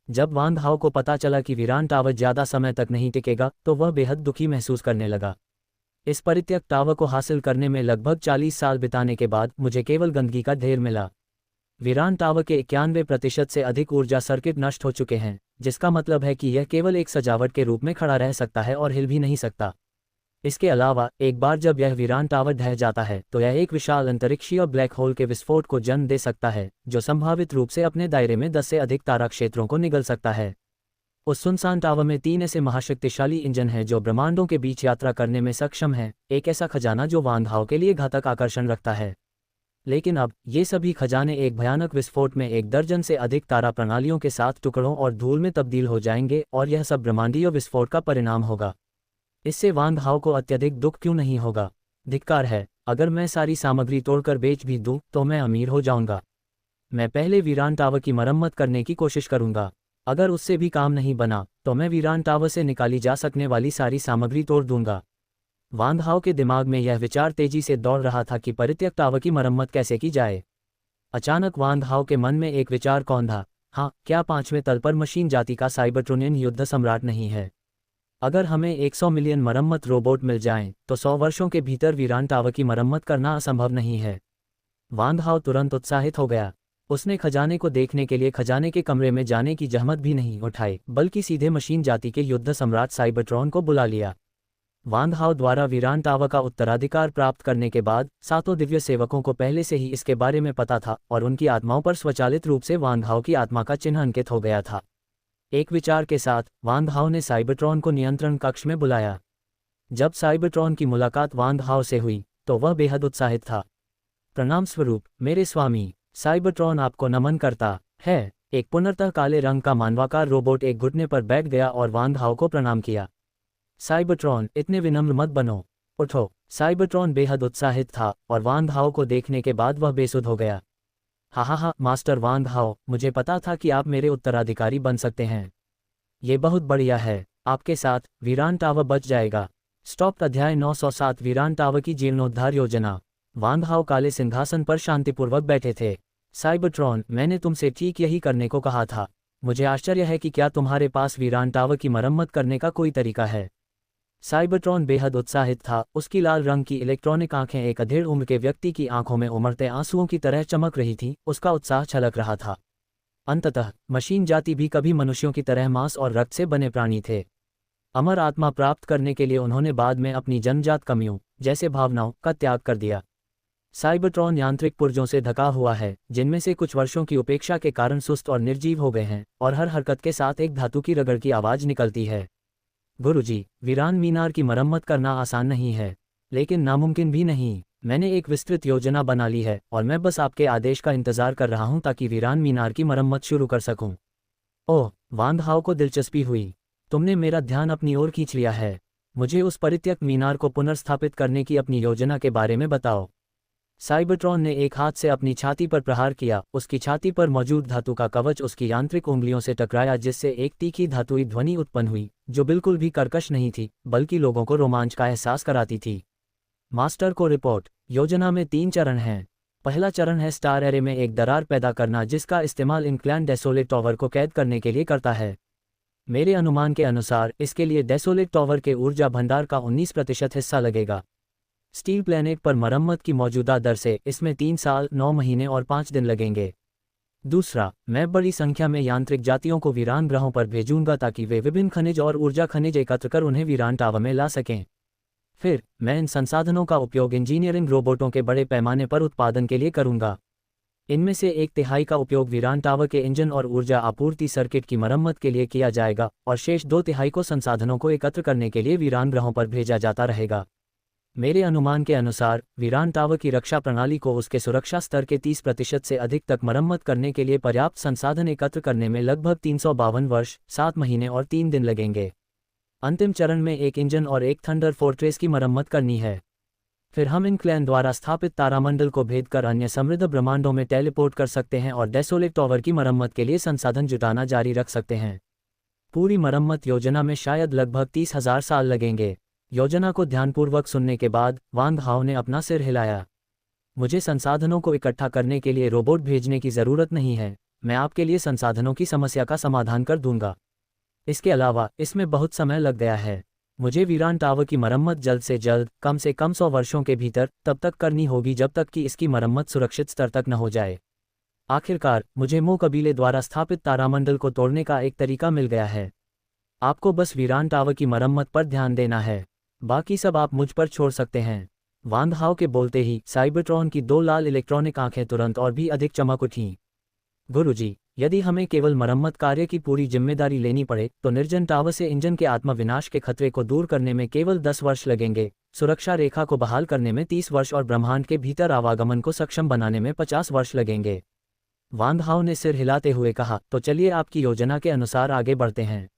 जब वान हाओ को पता चला कि वीरान टावर ज्यादा समय तक नहीं टिकेगा तो वह बेहद दुखी महसूस करने लगा। इस परित्यक्त टावर को हासिल करने में लगभग 40 साल बिताने के बाद मुझे केवल गंदगी का ढेर मिला। वीरान टावर के 91% से अधिक ऊर्जा सर्किट नष्ट हो चुके हैं, जिसका मतलब है कि यह केवल एक सजावट के रूप में खड़ा रह सकता है और हिल भी नहीं सकता। इसके अलावा एक बार जब यह वीरान टावर ढह जाता है तो यह एक विशाल अंतरिक्षीय ब्लैक होल के विस्फोट को जन्म दे सकता है, जो संभावित रूप से अपने दायरे में 10 से अधिक तारा क्षेत्रों को निगल सकता है। उस सुनसान टावर में 3 ऐसे महाशक्तिशाली इंजन हैं जो ब्रह्मांडों के बीच यात्रा करने में सक्षम हैं, एक ऐसा खजाना जो वान हाओ के लिए घातक आकर्षण रखता है। लेकिन अब ये सभी खजाने एक भयानक विस्फोट में 1 दर्जन से अधिक तारा प्रणालियों के साथ टुकड़ों और धूल में तब्दील हो जाएंगे और यह सब ब्रह्मांडीय विस्फोट का परिणाम होगा। इससे वान हाओ को अत्यधिक दुख क्यों नहीं होगा? धिक्कार है, अगर मैं सारी सामग्री तोड़कर बेच भी दूं तो मैं अमीर हो जाऊंगा। मैं पहले वीरान टावर की मरम्मत करने की कोशिश करूंगा। अगर उससे भी काम नहीं बना तो मैं वीरान टावर से निकाली जा सकने वाली सारी सामग्री तोड़ दूंगा। वान हाओ के दिमाग में यह विचार तेजी से दौड़ रहा था कि परित्यक्त टावर की मरम्मत कैसे की जाए। अचानक वान हाओ के मन में एक विचार कौंधा, हाँ, क्या 5वें तल पर मशीन जाति का साइबरट्रोनियन युद्ध सम्राट नहीं है? अगर हमें 100 मिलियन मरम्मत रोबोट मिल जाएं तो 100 वर्षों के भीतर वीरान टावर की मरम्मत करना असंभव नहीं है। वान हाओ तुरंत उत्साहित हो गया। उसने खजाने को देखने के लिए खजाने के कमरे में जाने की जहमत भी नहीं उठाई, बल्कि सीधे मशीन जाति के युद्ध सम्राट साइबरट्रॉन को बुला लिया। वान हाओ द्वारा वीरान टावर का उत्तराधिकार प्राप्त करने के बाद 7 दिव्य सेवकों को पहले से ही इसके बारे में पता था और उनकी आत्माओं पर स्वचालित रूप से वान हाओ की आत्मा का चिन्ह अंकित हो गया था। एक विचार के साथ वान हाओ ने साइबरट्रॉन को नियंत्रण कक्ष में बुलाया। जब साइबरट्रॉन की मुलाकात वान हाओ से हुई तो वह बेहद उत्साहित था। प्रणाम स्वरूप मेरे स्वामी, साइबरट्रॉन आपको नमन करता है। एक पुनर्तः काले रंग का मानवाकार रोबोट एक घुटने पर बैठ गया और वान हाओ को प्रणाम किया। साइबरट्रॉन, इतने विनम्र मत बनो, उठो। साइबरट्रॉन बेहद उत्साहित था और वान हाओ को देखने के बाद वह बेसुध हो गया। हा, मास्टर वान हाओ, मुझे पता था कि आप मेरे उत्तराधिकारी बन सकते हैं। ये बहुत बढ़िया है, आपके साथ वीरान टावर बच जाएगा। स्टॉप। अध्याय 907 वीरान टावर की जीर्णोद्धार योजना। वान हाओ काले सिंहासन पर शांतिपूर्वक बैठे थे। साइबरट्रॉन, मैंने तुमसे ठीक यही करने को कहा था। मुझे आश्चर्य है कि क्या तुम्हारे पास वीरान टावर की मरम्मत करने का कोई तरीका है? साइबरट्रॉन बेहद उत्साहित था। उसकी लाल रंग की इलेक्ट्रॉनिक आंखें एक अधेड़ उम्र के व्यक्ति की आंखों में उमड़ते आंसुओं की तरह चमक रही थीं। उसका उत्साह छलक रहा था। अंततः मशीन जाति भी कभी मनुष्यों की तरह मांस और रक्त से बने प्राणी थे। अमर आत्मा प्राप्त करने के लिए उन्होंने बाद में अपनी जन्मजात कमियों जैसे भावनाओं का त्याग कर दिया। साइबरट्रॉन यांत्रिक पुर्जों से ढका हुआ है, जिनमें से कुछ वर्षों की उपेक्षा के कारण सुस्त और निर्जीव हो गए हैं और हर हरकत के साथ एक धातु की रगड़ की आवाज निकलती है। गुरुजी, वीरान मीनार की मरम्मत करना आसान नहीं है। लेकिन नामुमकिन भी नहीं। मैंने एक विस्तृत योजना बना ली है और मैं बस आपके आदेश का इंतजार कर रहा हूं ताकि वीरान मीनार की मरम्मत शुरू कर सकूं। ओह, वांग हाओ को दिलचस्पी हुई। तुमने मेरा ध्यान अपनी ओर खींच लिया है। मुझे उस परित्यक्त मीनार को पुनर्स्थापित करने की अपनी योजना के बारे में बताओ। साइबरट्रॉन ने एक हाथ से अपनी छाती पर प्रहार किया। उसकी छाती पर मौजूद धातु का कवच उसकी यांत्रिक उंगलियों से टकराया, जिससे एक तीखी धातुई ध्वनि उत्पन्न हुई जो बिल्कुल भी कर्कश नहीं थी बल्कि लोगों को रोमांच का एहसास कराती थी। मास्टर को रिपोर्ट। योजना में 3 चरण हैं। पहला चरण है स्टार एरे में एक दरार पैदा करना, जिसका इस्तेमाल इंक्लैन डेसोलेट टॉवर को कैद करने के लिए करता है। मेरे अनुमान के अनुसार इसके लिए डेसोलेट टॉवर के ऊर्जा भंडार का 19% हिस्सा लगेगा। स्टील प्लैनेट पर मरम्मत की मौजूदा दर से इसमें 3 साल 9 महीने और 5 दिन लगेंगे। दूसरा, मैं बड़ी संख्या में यांत्रिक जातियों को वीरान ग्रहों पर भेजूंगा ताकि वे विभिन्न खनिज और ऊर्जा खनिज एकत्र कर उन्हें वीरान टावर में ला सकें। फिर मैं इन संसाधनों का उपयोग इंजीनियरिंग रोबोटों के बड़े पैमाने पर उत्पादन के लिए करूंगा। इनमें से 1/3 का उपयोग वीरान टावर के इंजन और ऊर्जा आपूर्ति सर्किट की मरम्मत के लिए किया जाएगा और शेष 2/3 को संसाधनों को एकत्र करने के लिए वीरान ग्रहों पर भेजा जाता रहेगा। मेरे अनुमान के अनुसार वीरान टावर की रक्षा प्रणाली को उसके सुरक्षा स्तर के 30% से अधिक तक मरम्मत करने के लिए पर्याप्त संसाधन एकत्र करने में लगभग 352 वर्ष, 7 महीने और 3 दिन लगेंगे। अंतिम चरण में एक इंजन और एक थंडर फोर्ट्रेस की मरम्मत करनी है। फिर हम इंक्लैन द्वारा स्थापित तारामंडल को भेदकर अन्य समृद्ध ब्रह्मांडों में टेलीपोर्ट कर सकते हैं और डेसोलेट टॉवर की मरम्मत के लिए संसाधन जुटाना जारी रख सकते हैं। पूरी मरम्मत योजना में शायद लगभग 30,000 साल लगेंगे। योजना को ध्यानपूर्वक सुनने के बाद वांग हाओ ने अपना सिर हिलाया। मुझे संसाधनों को इकट्ठा करने के लिए रोबोट भेजने की ज़रूरत नहीं है। मैं आपके लिए संसाधनों की समस्या का समाधान कर दूंगा। इसके अलावा इसमें बहुत समय लग गया है। मुझे वीरान टावर की मरम्मत जल्द से जल्द, कम से कम 100 वर्षों के भीतर, तब तक करनी होगी जब तक कि इसकी मरम्मत सुरक्षित स्तर तक न हो जाए। आखिरकार मुझे मो कबीले द्वारा स्थापित तारामंडल को तोड़ने का एक तरीका मिल गया है। आपको बस वीरान टावर की मरम्मत पर ध्यान देना है, बाकी सब आप मुझ पर छोड़ सकते हैं। वांग हाओ के बोलते ही साइबरट्रॉन की 2 लाल इलेक्ट्रॉनिक आंखें तुरंत और भी अधिक चमक उठीं। गुरुजी, यदि हमें केवल मरम्मत कार्य की पूरी जिम्मेदारी लेनी पड़े तो निर्जन टावर से इंजन के आत्मविनाश के खतरे को दूर करने में केवल 10 वर्ष लगेंगे, सुरक्षा रेखा को बहाल करने में 30 वर्ष और ब्रह्मांड के भीतर आवागमन को सक्षम बनाने में 50 वर्ष लगेंगे। वांग हाओ ने सिर हिलाते हुए कहा, तो चलिए आपकी योजना के अनुसार आगे बढ़ते हैं।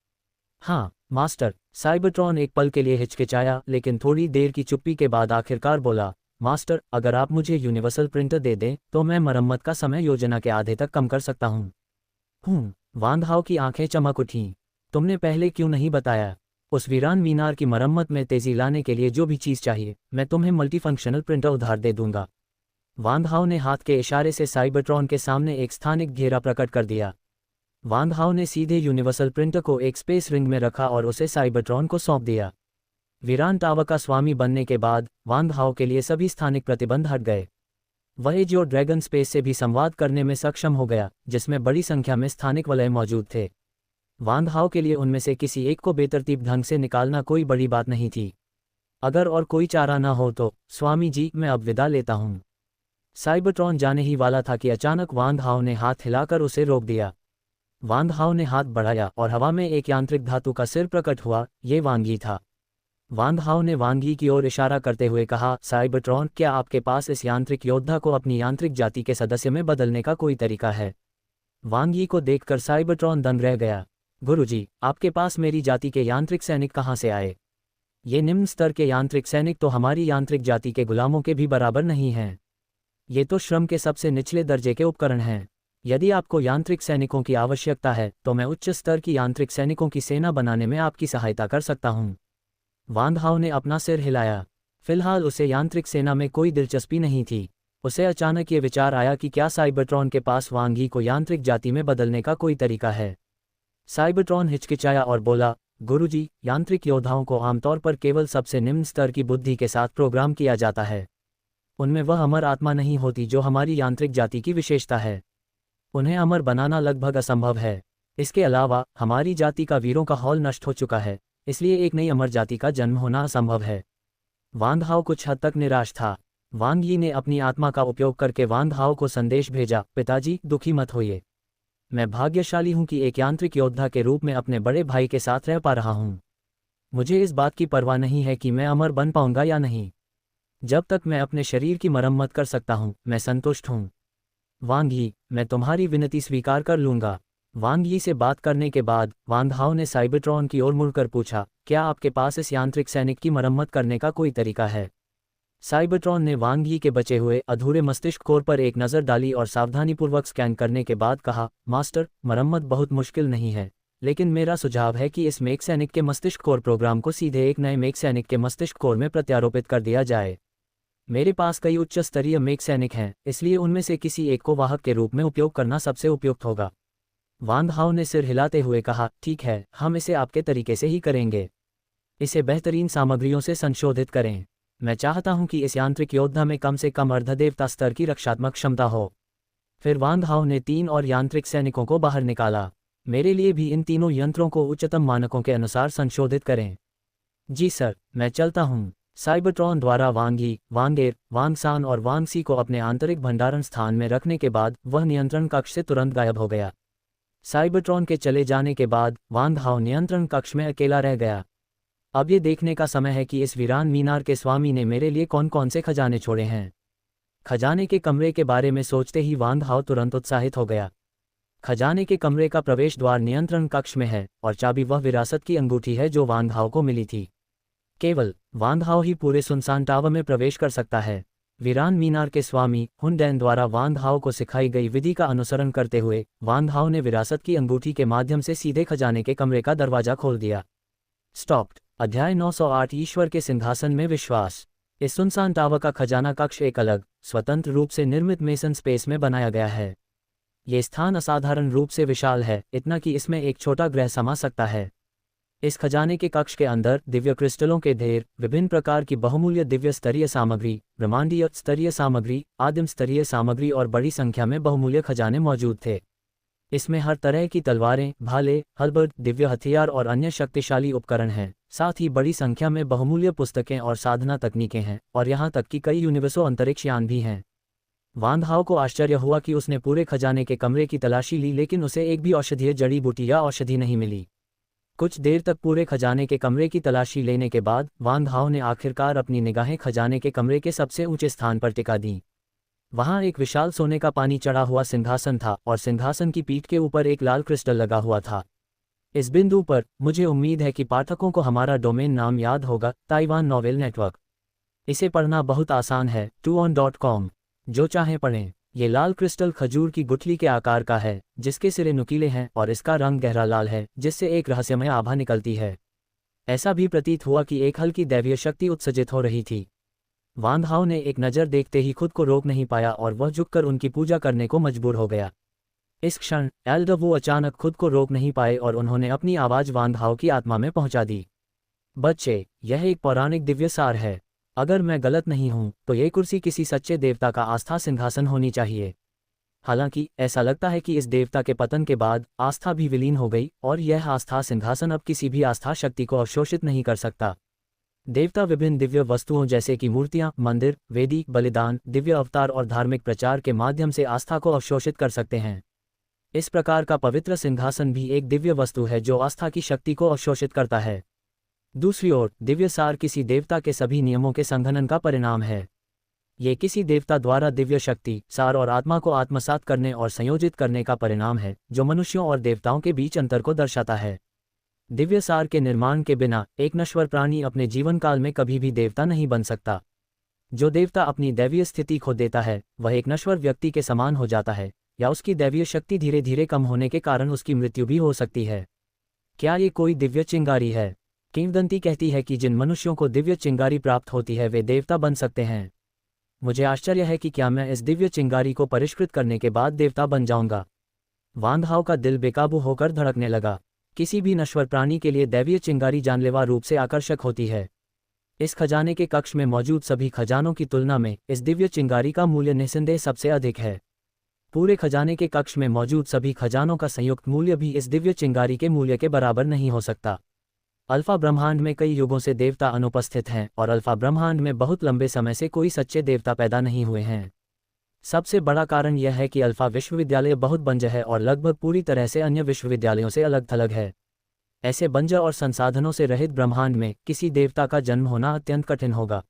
हाँ मास्टर। साइबरट्रॉन एक पल के लिए हिचकिचाया, लेकिन थोड़ी देर की चुप्पी के बाद आखिरकार बोला, मास्टर, अगर आप मुझे यूनिवर्सल प्रिंटर दे दें तो मैं मरम्मत का समय योजना के आधे तक कम कर सकता हूँ। वांग हाओ की आंखें चमक उठीं। तुमने पहले क्यों नहीं बताया? उस वीरान मीनार की मरम्मत में तेजी लाने के लिए जो भी चीज़ चाहिए मैं तुम्हें मल्टीफंक्शनल प्रिंटर उधार दे दूंगा। वांग हाओ ने हाथ के इशारे से साइबरट्रॉन के सामने एक स्थानिक घेरा प्रकट कर दिया। वांग हाओ ने सीधे यूनिवर्सल प्रिंटर को एक स्पेस रिंग में रखा और उसे साइबरट्रॉन को सौंप दिया। वीरान टावर का स्वामी बनने के बाद वांग हाओ के लिए सभी स्थानिक प्रतिबंध हट गए। वह जो ड्रैगन स्पेस से भी संवाद करने में सक्षम हो गया, जिसमें बड़ी संख्या में स्थानिक वलय मौजूद थे। वांग हाओ के लिए उनमें से किसी एक को बेतरतीब ढंग से निकालना कोई बड़ी बात नहीं थी। अगर और कोई चारा ना हो तो स्वामी जी, मैं अब विदा लेता हूँ। साइबरट्रॉन जाने ही वाला था कि अचानक वांग हाओ ने हाथ हिलाकर उसे रोक दिया। वांग हाओ ने हाथ बढ़ाया और हवा में एक यांत्रिक धातु का सिर प्रकट हुआ। ये वांग यी था। वांग हाओ ने वांग यी की ओर इशारा करते हुए कहा, साइबरट्रॉन, क्या आपके पास इस यांत्रिक योद्धा को अपनी यांत्रिक जाति के सदस्य में बदलने का कोई तरीका है? वांग यी को देखकर साइबरट्रॉन दंग रह गया। गुरुजी, आपके पास मेरी जाति के यांत्रिक सैनिक कहाँ से आए? ये निम्न स्तर के यांत्रिक सैनिक तो हमारी यांत्रिक जाति के गुलामों के भी बराबर नहीं हैं। ये तो श्रम के सबसे निचले दर्जे के उपकरण हैं। यदि आपको यांत्रिक सैनिकों की आवश्यकता है तो मैं उच्च स्तर की यांत्रिक सैनिकों की सेना बनाने में आपकी सहायता कर सकता हूँ। वांग हाओ ने अपना सिर हिलाया। फिलहाल उसे यांत्रिक सेना में कोई दिलचस्पी नहीं थी। उसे अचानक ये विचार आया कि क्या साइबरट्रॉन के पास वांग यी को यांत्रिक जाति में बदलने का कोई तरीका है। साइबरट्रॉन हिचकिचाया और बोला, गुरुजी, यांत्रिक योद्धाओं को आमतौर पर केवल सबसे निम्न स्तर की बुद्धि के साथ प्रोग्राम किया जाता है। उनमें वह अमर आत्मा नहीं होती जो हमारी यांत्रिक जाति की विशेषता है। उन्हें अमर बनाना लगभग असंभव है। इसके अलावा हमारी जाति का वीरों का हॉल नष्ट हो चुका है, इसलिए एक नई अमर जाति का जन्म होना असंभव है। वांग हाओ कुछ हद तक निराश था। वांग यी ने अपनी आत्मा का उपयोग करके वांग हाओ को संदेश भेजा, पिताजी, दुखी मत होइए। मैं भाग्यशाली हूं कि एक यांत्रिक योद्धा के रूप में अपने बड़े भाई के साथ रह पा रहा हूं। मुझे इस बात की परवाह नहीं है कि मैं अमर बन पाऊंगा या नहीं। जब तक मैं अपने शरीर की मरम्मत कर सकता हूँ मैं संतुष्ट हूँ। वांग यी, मैं तुम्हारी विनती स्वीकार कर लूंगा। वांग यी से बात करने के बाद वांग हाओ ने साइबरट्रॉन की ओर मुड़कर पूछा, क्या आपके पास इस यांत्रिक सैनिक की मरम्मत करने का कोई तरीका है? साइबरट्रॉन ने वांग यी के बचे हुए अधूरे मस्तिष्क कोर पर एक नज़र डाली और सावधानीपूर्वक स्कैन करने के बाद कहा, मास्टर, मरम्मत बहुत मुश्किल नहीं है, लेकिन मेरा सुझाव है कि इस मेक सैनिक के मस्तिष्क कोर प्रोग्राम को सीधे एक नए मेक सैनिक के मस्तिष्क कोर में प्रत्यारोपित कर दिया जाए। मेरे पास कई उच्च स्तरीय मेक सैनिक हैं, इसलिए उनमें से किसी एक को वाहक के रूप में उपयोग करना सबसे उपयुक्त होगा। वांग हाओ ने सिर हिलाते हुए कहा, ठीक है, हम इसे आपके तरीके से ही करेंगे। इसे बेहतरीन सामग्रियों से संशोधित करें। मैं चाहता हूं कि इस यांत्रिक योद्धा में कम से कम अर्धदेवता स्तर की रक्षात्मक क्षमता हो। फिर वांग हाओ ने 3 और यांत्रिक सैनिकों को बाहर निकाला। मेरे लिए भी इन तीनों यंत्रों को उच्चतम मानकों के अनुसार संशोधित करें। जी सर, मैं चलता हूं। साइबरट्रॉन द्वारा वांग यी, वांग एर, वांग सान और वांग सी को अपने आंतरिक भंडारण स्थान में रखने के बाद वह नियंत्रण कक्ष से तुरंत गायब हो गया। साइबरट्रॉन के चले जाने के बाद वांग हाओ नियंत्रण कक्ष में अकेला रह गया। अब ये देखने का समय है कि इस वीरान मीनार के स्वामी ने मेरे लिए कौन कौन से खजाने छोड़े हैं। खजाने के कमरे के बारे में सोचते ही वांग हाओ तुरंत उत्साहित हो गया। खजाने के कमरे का प्रवेश द्वार नियंत्रण कक्ष में है और चाबी वह विरासत की अंगूठी है जो वांग हाओ को मिली थी। केवल वांग हाओ ही पूरे सुनसान टावर में प्रवेश कर सकता है। वीरान मीनार के स्वामी हुन डैन द्वारा वांग हाओ को सिखाई गई विधि का अनुसरण करते हुए वांग हाओ ने विरासत की अंगूठी के माध्यम से सीधे खजाने के कमरे का दरवाजा खोल दिया। स्टॉप्ड। अध्याय 908 ईश्वर के सिंहासन में विश्वास। इस सुनसान टावर का खजाना कक्ष एक अलग, स्वतंत्र रूप से निर्मित मेसन स्पेस में बनाया गया है। ये स्थान असाधारण रूप से विशाल है, इतना कि इसमें एक छोटा ग्रह समा सकता है। इस खजाने के कक्ष के अंदर दिव्य क्रिस्टलों के ढेर, विभिन्न प्रकार की बहुमूल्य दिव्य स्तरीय सामग्री, ब्रह्मांडीय स्तरीय सामग्री, आदिम स्तरीय सामग्री और बड़ी संख्या में बहुमूल्य खजाने मौजूद थे। इसमें हर तरह की तलवारें, भाले, हल्बर्ड, दिव्य हथियार और अन्य शक्तिशाली उपकरण हैं। साथ ही बड़ी संख्या में बहुमूल्य पुस्तकें और साधना तकनीकें हैं और यहाँ तक कि कई यूनिवर्सो अंतरिक्ष यान भी हैं। वांग हाओ को आश्चर्य हुआ कि उसने पूरे खजाने के कमरे की तलाशी ली, लेकिन उसे एक भी औषधीय जड़ी बूटी या औषधि नहीं मिली। कुछ देर तक पूरे खजाने के कमरे की तलाशी लेने के बाद वांग हाओ ने आखिरकार अपनी निगाहें खजाने के कमरे के सबसे ऊंचे स्थान पर टिका दी। वहां एक विशाल सोने का पानी चढ़ा हुआ सिंहासन था और सिंहासन की पीठ के ऊपर एक लाल क्रिस्टल लगा हुआ था। इस बिंदु पर मुझे उम्मीद है कि पाठकों को हमारा डोमेन नाम याद होगा, ताइवान नॉवेल नेटवर्क। इसे पढ़ना बहुत आसान है, tuon.com। जो चाहें पढ़ें। ये लाल क्रिस्टल खजूर की गुठली के आकार का है, जिसके सिरे नुकीले हैं और इसका रंग गहरा लाल है, जिससे एक रहस्यमय आभा निकलती है। ऐसा भी प्रतीत हुआ कि एक हल्की दैवीय शक्ति उत्सर्जित हो रही थी। वांग हाओ ने एक नज़र देखते ही खुद को रोक नहीं पाया और वह झुककर उनकी पूजा करने को मजबूर हो गया। इस क्षण एल्डर वो अचानक खुद को रोक नहीं पाए और उन्होंने अपनी आवाज़ वांग हाओ की आत्मा में पहुंचा दी। बच्चे, यह एक पौराणिक दिव्य सार है। अगर मैं गलत नहीं हूं तो यह कुर्सी किसी सच्चे देवता का आस्था सिंहासन होनी चाहिए। हालांकि ऐसा लगता है कि इस देवता के पतन के बाद आस्था भी विलीन हो गई और यह आस्था सिंहासन अब किसी भी आस्था शक्ति को अवशोषित नहीं कर सकता। देवता विभिन्न दिव्य वस्तुओं जैसे कि मूर्तियां, मंदिर, वेदी, बलिदान, दिव्य अवतार और धार्मिक प्रचार के माध्यम से आस्था को अवशोषित कर सकते हैं। इस प्रकार का पवित्र सिंहासन भी एक दिव्य वस्तु है जो आस्था की शक्ति को अवशोषित करता है। दूसरी ओर दिव्य सार किसी देवता के सभी नियमों के संघनन का परिणाम है। ये किसी देवता द्वारा दिव्य शक्ति, सार और आत्मा को आत्मसात करने और संयोजित करने का परिणाम है, जो मनुष्यों और देवताओं के बीच अंतर को दर्शाता है। दिव्य सार के निर्माण के बिना एक नश्वर प्राणी अपने जीवन काल में कभी भी देवता नहीं बन सकता। जो देवता अपनी दैवीय स्थिति खो देता है वह एक नश्वर व्यक्ति के समान हो जाता है, या उसकी दैवीय शक्ति धीरे धीरे कम होने के कारण उसकी मृत्यु भी हो सकती है। क्या ये कोई दिव्य चिंगारी है? किंवदंती कहती है कि जिन मनुष्यों को दिव्य चिंगारी प्राप्त होती है वे देवता बन सकते हैं। मुझे आश्चर्य है कि क्या मैं इस दिव्य चिंगारी को परिष्कृत करने के बाद देवता बन जाऊंगा। वांग हाओ का दिल बेकाबू होकर धड़कने लगा। किसी भी नश्वर प्राणी के लिए दैवीय चिंगारी जानलेवा रूप से आकर्षक होती है। इस खजाने के कक्ष में मौजूद सभी खजानों की तुलना में इस दिव्य चिंगारी का मूल्य निस्संदेह सबसे अधिक है। पूरे खजाने के कक्ष में मौजूद सभी खजानों का संयुक्त मूल्य भी इस दिव्य चिंगारी के मूल्य के बराबर नहीं हो सकता। अल्फा ब्रह्मांड में कई युगों से देवता अनुपस्थित हैं और अल्फा ब्रह्मांड में बहुत लंबे समय से कोई सच्चे देवता पैदा नहीं हुए हैं। सबसे बड़ा कारण यह है कि अल्फा विश्वविद्यालय बहुत बंजर है और लगभग पूरी तरह से अन्य विश्वविद्यालयों से अलग थलग है। ऐसे बंजर और संसाधनों से रहित ब्रह्मांड में किसी देवता का जन्म होना अत्यंत कठिन होगा।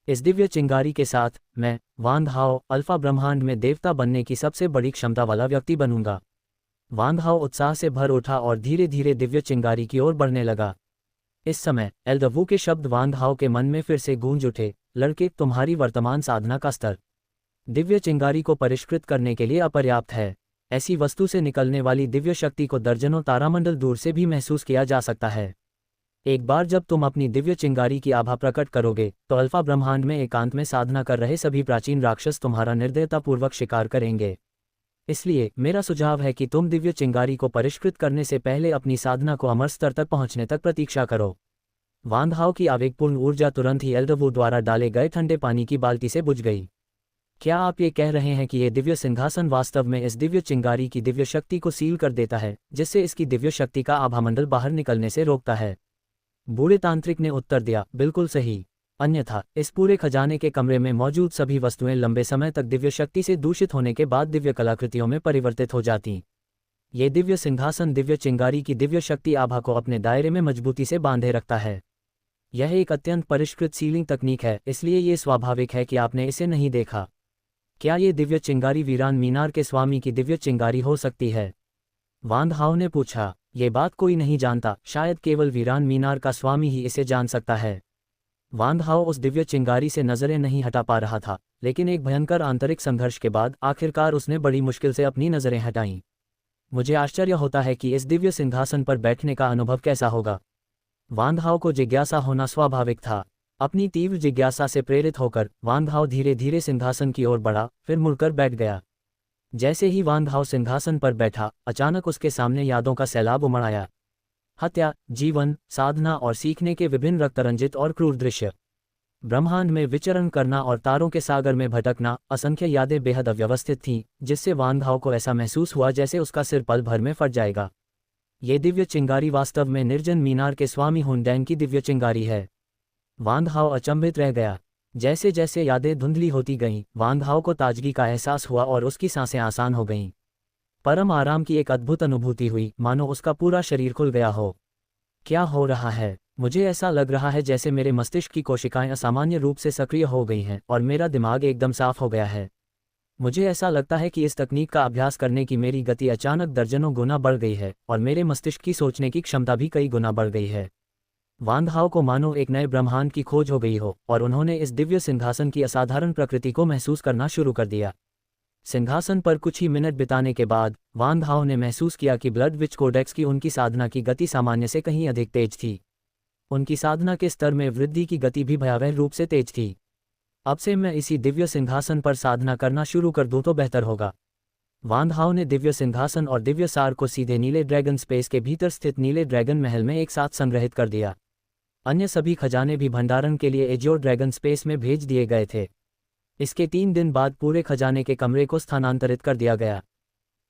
इस दिव्य चिंगारी के साथ मैं वांग हाओ अल्फा ब्रह्मांड में देवता बनने की सबसे बड़ी क्षमता वाला व्यक्ति बनूंगा। वांग हाओ उत्साह से भर उठा और धीरे धीरे दिव्य चिंगारी की ओर बढ़ने लगा। इस समय एल्दवू के शब्द वांग हाओ के मन में फिर से गूंज उठे, लड़के, तुम्हारी वर्तमान साधना का स्तर दिव्य चिंगारी को परिष्कृत करने के लिए अपर्याप्त है। ऐसी वस्तु से निकलने वाली दिव्य शक्ति को दर्जनों तारामंडल दूर से भी महसूस किया जा सकता है। एक बार जब तुम अपनी दिव्य चिंगारी की आभा प्रकट करोगे तो अल्फा ब्रह्मांड में एकांत में साधना कर रहे सभी प्राचीन राक्षस तुम्हारा निर्दयतापूर्वक शिकार करेंगे। इसलिए मेरा सुझाव है कि तुम दिव्य चिंगारी को परिष्कृत करने से पहले अपनी साधना को अमर स्तर तक पहुंचने तक प्रतीक्षा करो। वांग हाओ की आवेगपूर्ण ऊर्जा तुरंत ही एल्दवू द्वारा डाले गए ठंडे पानी की बाल्टी से बुझ गई। क्या आप ये कह रहे हैं कि ये दिव्य सिंहासन वास्तव में इस दिव्य चिंगारी की दिव्य शक्ति को सील कर देता है, जिससे इसकी दिव्य शक्ति का आभामंडल बाहर निकलने से रोकता है? बूढ़े तांत्रिक ने उत्तर दिया, बिल्कुल सही। अन्यथा इस पूरे खजाने के कमरे में मौजूद सभी वस्तुएं लंबे समय तक दिव्य शक्ति से दूषित होने के बाद दिव्य कलाकृतियों में परिवर्तित हो जाती। ये दिव्य सिंहासन दिव्य चिंगारी की दिव्य शक्ति आभा को अपने दायरे में मजबूती से बांधे रखता है। यह एक अत्यंत परिष्कृत सीलिंग तकनीक है, इसलिए ये स्वाभाविक है कि आपने इसे नहीं देखा। क्या ये दिव्य चिंगारी वीरान मीनार के स्वामी की दिव्य चिंगारी हो सकती है? वांग हाओ ने पूछा। ये बात कोई नहीं जानता, शायद केवल वीरान मीनार का स्वामी ही इसे जान सकता है। वांग हाओ उस दिव्य चिंगारी से नजरें नहीं हटा पा रहा था, लेकिन एक भयंकर आंतरिक संघर्ष के बाद आखिरकार उसने बड़ी मुश्किल से अपनी नजरें हटाईं। मुझे आश्चर्य होता है कि इस दिव्य सिंहासन पर बैठने का अनुभव कैसा होगा। वांग हाओ को जिज्ञासा होना स्वाभाविक था। अपनी तीव्र जिज्ञासा से प्रेरित होकर वांग हाओ धीरे धीरे सिंहासन की ओर बढ़ा, फिर मुड़कर बैठ गया। जैसे ही वांग हाओ सिंहासन पर बैठा, अचानक उसके सामने यादों का सैलाब उमड़ आया। हत्या, जीवन, साधना और सीखने के विभिन्न रक्तरंजित और क्रूर दृश्य। ब्रह्मांड में विचरण करना और तारों के सागर में भटकना, असंख्य यादें बेहद अव्यवस्थित थीं, जिससे वांग हाओ को ऐसा महसूस हुआ जैसे उसका सिर पल भर में फट जाएगा। ये दिव्य चिंगारी वास्तव में निर्जन मीनार के स्वामी हुनडैन की दिव्य चिंगारी है। वांग हाओ अचंभित रह गया। जैसे जैसे यादें धुंधली होती गईं, वांग हाओ को ताजगी का एहसास हुआ और उसकी सांसें आसान हो गईं। परम आराम की एक अद्भुत अनुभूति हुई, मानो उसका पूरा शरीर खुल गया हो। क्या हो रहा है? मुझे ऐसा लग रहा है जैसे मेरे मस्तिष्क की कोशिकाएं असामान्य रूप से सक्रिय हो गई हैं और मेरा दिमाग एकदम साफ हो गया है। मुझे ऐसा लगता है कि इस तकनीक का अभ्यास करने की मेरी गति अचानक दर्जनों गुना बढ़ गई है और मेरे मस्तिष्क की सोचने की क्षमता भी कई गुना बढ़ गई है। वांग हाओ को मानो एक नए ब्रह्मांड की खोज हो गई हो और उन्होंने इस दिव्य सिंहासन की असाधारण प्रकृति को महसूस करना शुरू कर दिया। सिंहासन पर कुछ ही मिनट बिताने के बाद वांग हाओ ने महसूस किया कि ब्लड विच कोडेक्स की उनकी साधना की गति सामान्य से कहीं अधिक तेज थी। उनकी साधना के स्तर में वृद्धि की गति भी भयावह रूप से तेज थी। अब से मैं इसी दिव्य सिंहासन पर साधना करना शुरू कर दूं तो बेहतर होगा। वांग हाओ ने दिव्य सिंहासन और दिव्य सार को सीधे नीले ड्रैगन स्पेस के भीतर स्थित नीले ड्रैगन महल में एक साथ संग्रहित कर दिया। अन्य सभी खजाने भी भंडारण के लिए एज्योर ड्रैगन स्पेस में भेज दिए गए थे। इसके 3 दिन बाद पूरे खजाने के कमरे को स्थानांतरित कर दिया गया।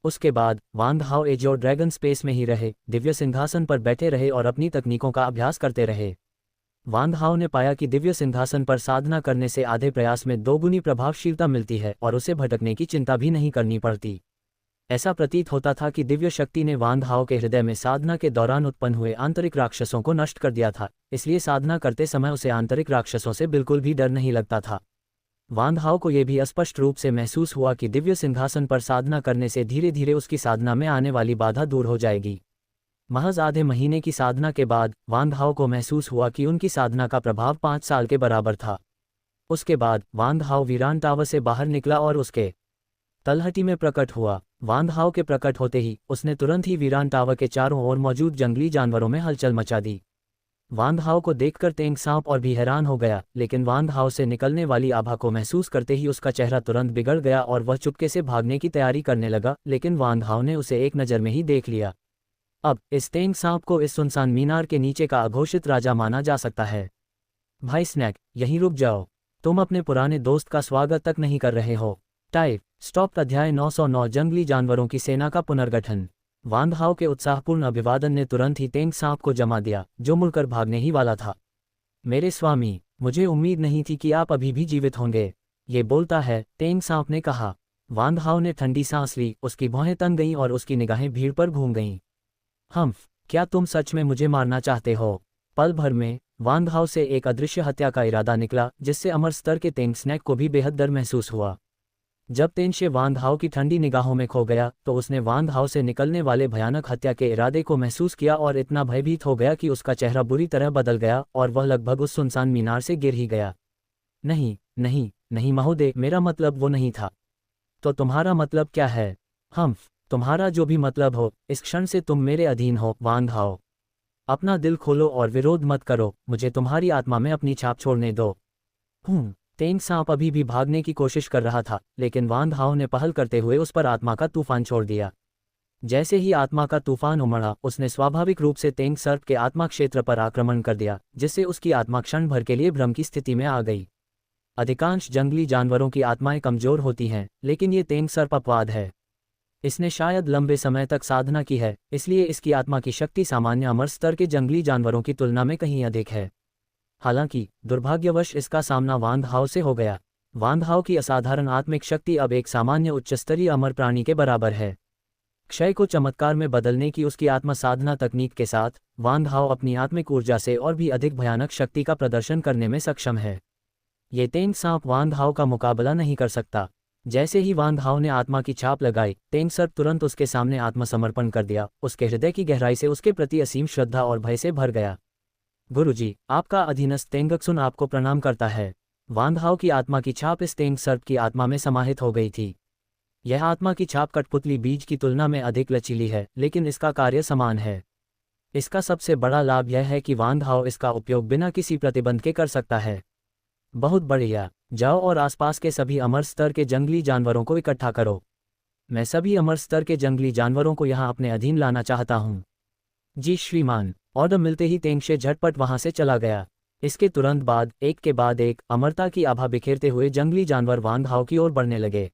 उसके बाद वांग हाओ एज्योर ड्रैगन स्पेस में ही रहे, दिव्य सिंहासन पर बैठे रहे और अपनी तकनीकों का अभ्यास करते रहे। वांग हाओ ने पाया कि दिव्य सिंहासन पर साधना करने से आधे प्रयास में 2 गुनी प्रभावशीलता मिलती है और उसे भटकने की चिंता भी नहीं करनी पड़ती। ऐसा प्रतीत होता था कि दिव्य शक्ति ने वांग हाओ के हृदय में साधना के दौरान उत्पन्न हुए आंतरिक राक्षसों को नष्ट कर दिया था, इसलिए साधना करते समय उसे आंतरिक राक्षसों से बिल्कुल भी डर नहीं लगता था। वांग हाओ को यह भी स्पष्ट रूप से महसूस हुआ कि दिव्य सिंहासन पर साधना करने से धीरे धीरे उसकी साधना में आने वाली बाधा दूर हो जाएगी। महज आधे महीने की साधना के बाद वांग हाओ को महसूस हुआ कि उनकी साधना का प्रभाव 5 साल के बराबर था। उसके बाद वांग हाओ वीरान टावर से बाहर निकला और उसके तलहटी में प्रकट हुआ। वांग हाओ के प्रकट होते ही उसने तुरंत ही वीरान टावर के चारों ओर मौजूद जंगली जानवरों में हलचल मचा दी। वांग हाओ को देखकर तेंग सांप और भी हैरान हो गया, लेकिन वांग हाओ से निकलने वाली आभा को महसूस करते ही उसका चेहरा तुरंत बिगड़ गया और वह चुपके से भागने की तैयारी करने लगा, लेकिन वांग हाओ ने उसे एक नज़र में ही देख लिया। अब इस तेंग सांप को इस सुनसान मीनार के नीचे का अघोषित राजा माना जा सकता है। भाई स्नैक, यहीं रुक जाओ, तुम अपने पुराने दोस्त का स्वागत तक नहीं कर रहे हो। Type stop. अध्याय 909 जंगली जानवरों की सेना का पुनर्गठन। वांग हाओ के उत्साहपूर्ण अभिवादन ने तुरंत ही तेंग सांप को जमा दिया, जो मुड़कर भागने ही वाला था। मेरे स्वामी, मुझे उम्मीद नहीं थी कि आप अभी भी जीवित होंगे। ये बोलता है, तेंग सांप ने कहा। वांग हाओ ने ठंडी सांस ली, उसकी भौहें तन गईं और उसकी निगाहें भीड़ पर घूम गईं। क्या तुम सच में मुझे मारना चाहते हो? पल भर में वांग हाओ से एक अदृश्य हत्या का इरादा निकला, जिससे अमर स्तर के तेंग स्नैक को भी बेहद डर महसूस हुआ। जब तेंशे वांग हाओ की ठंडी निगाहों में खो गया तो उसने वांग हाओ से निकलने वाले भयानक हत्या के इरादे को महसूस किया और इतना भयभीत हो गया कि उसका चेहरा बुरी तरह बदल गया और वह लगभग उस सुनसान मीनार से गिर ही गया। नहीं नहीं नहीं महोदय, मेरा मतलब वो नहीं था। तो तुम्हारा मतलब क्या है? तुम्हारा जो भी मतलब हो, इस क्षण से तुम मेरे अधीन हो वांग हाओ। अपना दिल खोलो और विरोध मत करो, मुझे तुम्हारी आत्मा में अपनी छाप छोड़ने दो। तेंग सांप अभी भी भागने की कोशिश कर रहा था, लेकिन वांग हाओ ने पहल करते हुए उस पर आत्मा का तूफान छोड़ दिया। जैसे ही आत्मा का तूफान उमड़ा, उसने स्वाभाविक रूप से तेंग सर्प के आत्मा क्षेत्र पर आक्रमण कर दिया, जिससे उसकी आत्मा क्षण भर के लिए भ्रम की स्थिति में आ गई। अधिकांश जंगली जानवरों की आत्माएं कमजोर होती हैं, लेकिन ये तेंग सर्प अपवाद है। इसने शायद लंबे समय तक साधना की है, इसलिए इसकी आत्मा की शक्ति सामान्य अमर स्तर के जंगली जानवरों की तुलना में कहीं अधिक है। हालांकि दुर्भाग्यवश इसका सामना वांग हाओ से हो गया। वांग हाओ की असाधारण आत्मिक शक्ति अब एक सामान्य उच्चस्तरीय अमर प्राणी के बराबर है। क्षय को चमत्कार में बदलने की उसकी आत्म साधना तकनीक के साथ वांग हाओ अपनी आत्मिक ऊर्जा से और भी अधिक भयानक शक्ति का प्रदर्शन करने में सक्षम है। ये तेंग सांप वांग हाओ का मुकाबला नहीं कर सकता। जैसे ही वांग हाओ ने आत्मा की छाप लगाई, तेंग सर्प तुरंत उसके सामने आत्मसमर्पण कर दिया। उसके हृदय की गहराई से उसके प्रति असीम श्रद्धा और भय से भर गया। गुरुजी, आपका अधीनस्थ तेंगक्सुन आपको प्रणाम करता है। वांग हाओ की आत्मा की छाप इस तेंग सर्प की आत्मा में समाहित हो गई थी। यह आत्मा की छाप कठपुतली बीज की तुलना में अधिक लचीली है, लेकिन इसका कार्य समान है। इसका सबसे बड़ा लाभ यह है कि वांग हाओ इसका उपयोग बिना किसी प्रतिबंध के कर सकता है। बहुत बढ़िया, जाओ और आसपास के सभी अमर स्तर के जंगली जानवरों को इकट्ठा करो। मैं सभी अमर स्तर के जंगली जानवरों को यहाँ अपने अधीन लाना चाहता हूँ। जी श्रीमान। ऑर्डर मिलते ही तेंगशे झटपट वहां से चला गया। इसके तुरंत बाद एक के बाद एक अमरता की आभा बिखेरते हुए जंगली जानवर वांग हाओ की ओर बढ़ने लगे।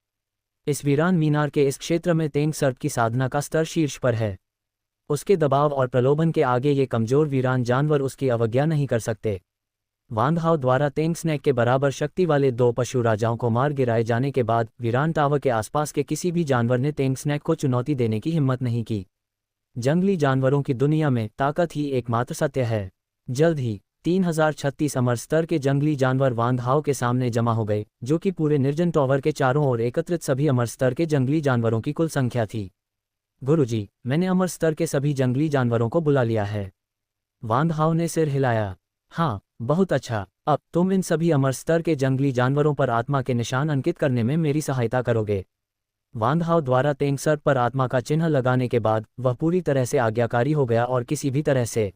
इस वीरान मीनार के इस क्षेत्र में तेंग सर्प की साधना का स्तर शीर्ष पर है। उसके दबाव और प्रलोभन के आगे ये कमजोर वीरान जानवर उसकी अवज्ञा नहीं कर सकते। वांग हाओ द्वारा तेंग स्नैक के बराबर शक्ति वाले 2 पशु राजाओं को मार गिराए जाने के बाद वीरान टावर के आसपास के किसी भी जानवर ने तेंग स्नैक को चुनौती देने की हिम्मत नहीं की। जंगली जानवरों की दुनिया में ताकत ही एकमात्र सत्य है। जल्द ही 3036 अमर स्तर के जंगली जानवर वांग हाओ के सामने जमा हो गए, जो कि पूरे निर्जन टावर के चारों ओर एकत्रित सभी अमर स्तर के जंगली जानवरों की कुल संख्या थी। गुरुजी, मैंने अमर स्तर के सभी जंगली जानवरों को बुला लिया है। वांग हाओ ने सिर हिलाया। हाँ, बहुत अच्छा। अब तुम इन सभी अमर स्तर के जंगली जानवरों पर आत्मा के निशान अंकित करने में मेरी सहायता करोगे। वांग हाओ द्वारा तेंग सर्प पर आत्मा का चिन्ह लगाने के बाद वह पूरी तरह से आज्ञाकारी हो गया और किसी भी तरह से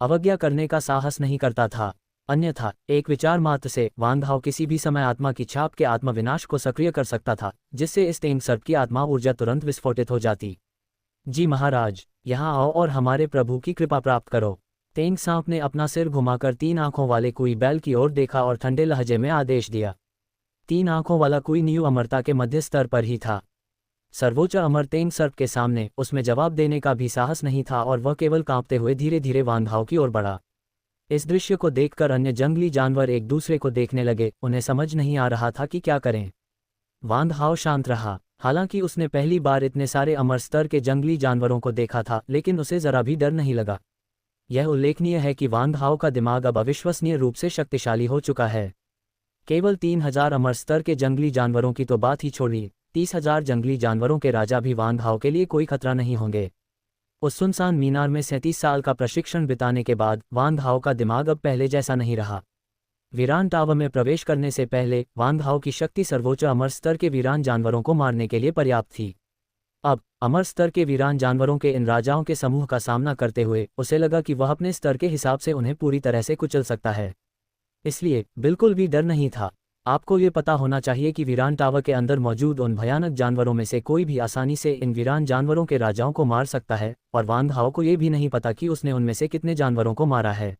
अवज्ञा करने का साहस नहीं करता था। अन्यथा एक विचार मात्र से वांग हाओ किसी भी समय आत्मा की छाप के आत्मविनाश को सक्रिय कर सकता था, जिससे इस तेंग सर्प की आत्मा ऊर्जा तुरंत विस्फोटित हो जाती। जी महाराज, यहाँ आओ और हमारे प्रभु की कृपा प्राप्त करो। तेंग सांप ने अपना सिर घुमाकर 3 आंखों वाले कुई बैल की ओर देखा और ठंडे लहजे में आदेश दिया। 3 आंखों वाला कुई न्यू अमरता के मध्य स्तर पर ही था। सर्वोच्च अमर तेंग सर्प के सामने उसमें जवाब देने का भी साहस नहीं था और वह केवल कांपते हुए धीरे धीरे वांग हाओ की ओर बढ़ा। इस दृश्य को देखकर अन्य जंगली जानवर एक दूसरे को देखने लगे। उन्हें समझ नहीं आ रहा था कि क्या करें। वांग हाओ शांत रहा। हालांकि उसने पहली बार इतने सारे अमर स्तर के जंगली जानवरों को देखा था, लेकिन उसे जरा भी डर नहीं लगा। यह उल्लेखनीय है कि वांग हाओ का दिमाग अब अविश्वसनीय रूप से शक्तिशाली हो चुका है। केवल 3000 अमर स्तर के जंगली जानवरों की तो बात ही छोड़िए, 30,000 जंगली जानवरों के राजा भी वांग हाओ के लिए कोई खतरा नहीं होंगे। उस सुनसान मीनार में 37 साल का प्रशिक्षण बिताने के बाद वांग हाओ का दिमाग अब पहले जैसा नहीं रहा। वीरान टावर में प्रवेश करने से पहले वांग हाओ की शक्ति सर्वोच्च अमर स्तर के वीरान जानवरों को मारने के लिए पर्याप्त थी। अब अमर स्तर के वीरान जानवरों के इन राजाओं के समूह का सामना करते हुए उसे लगा कि वह अपने स्तर के हिसाब से उन्हें पूरी तरह से कुचल सकता है। इसलिए बिल्कुल भी डर नहीं था। आपको ये पता होना चाहिए कि वीरान टावर के अंदर मौजूद उन भयानक जानवरों में से कोई भी आसानी से इन वीरान जानवरों के राजाओं को मार सकता है, और वांग हाओ को ये भी नहीं पता कि उसने उनमें से कितने जानवरों को मारा है।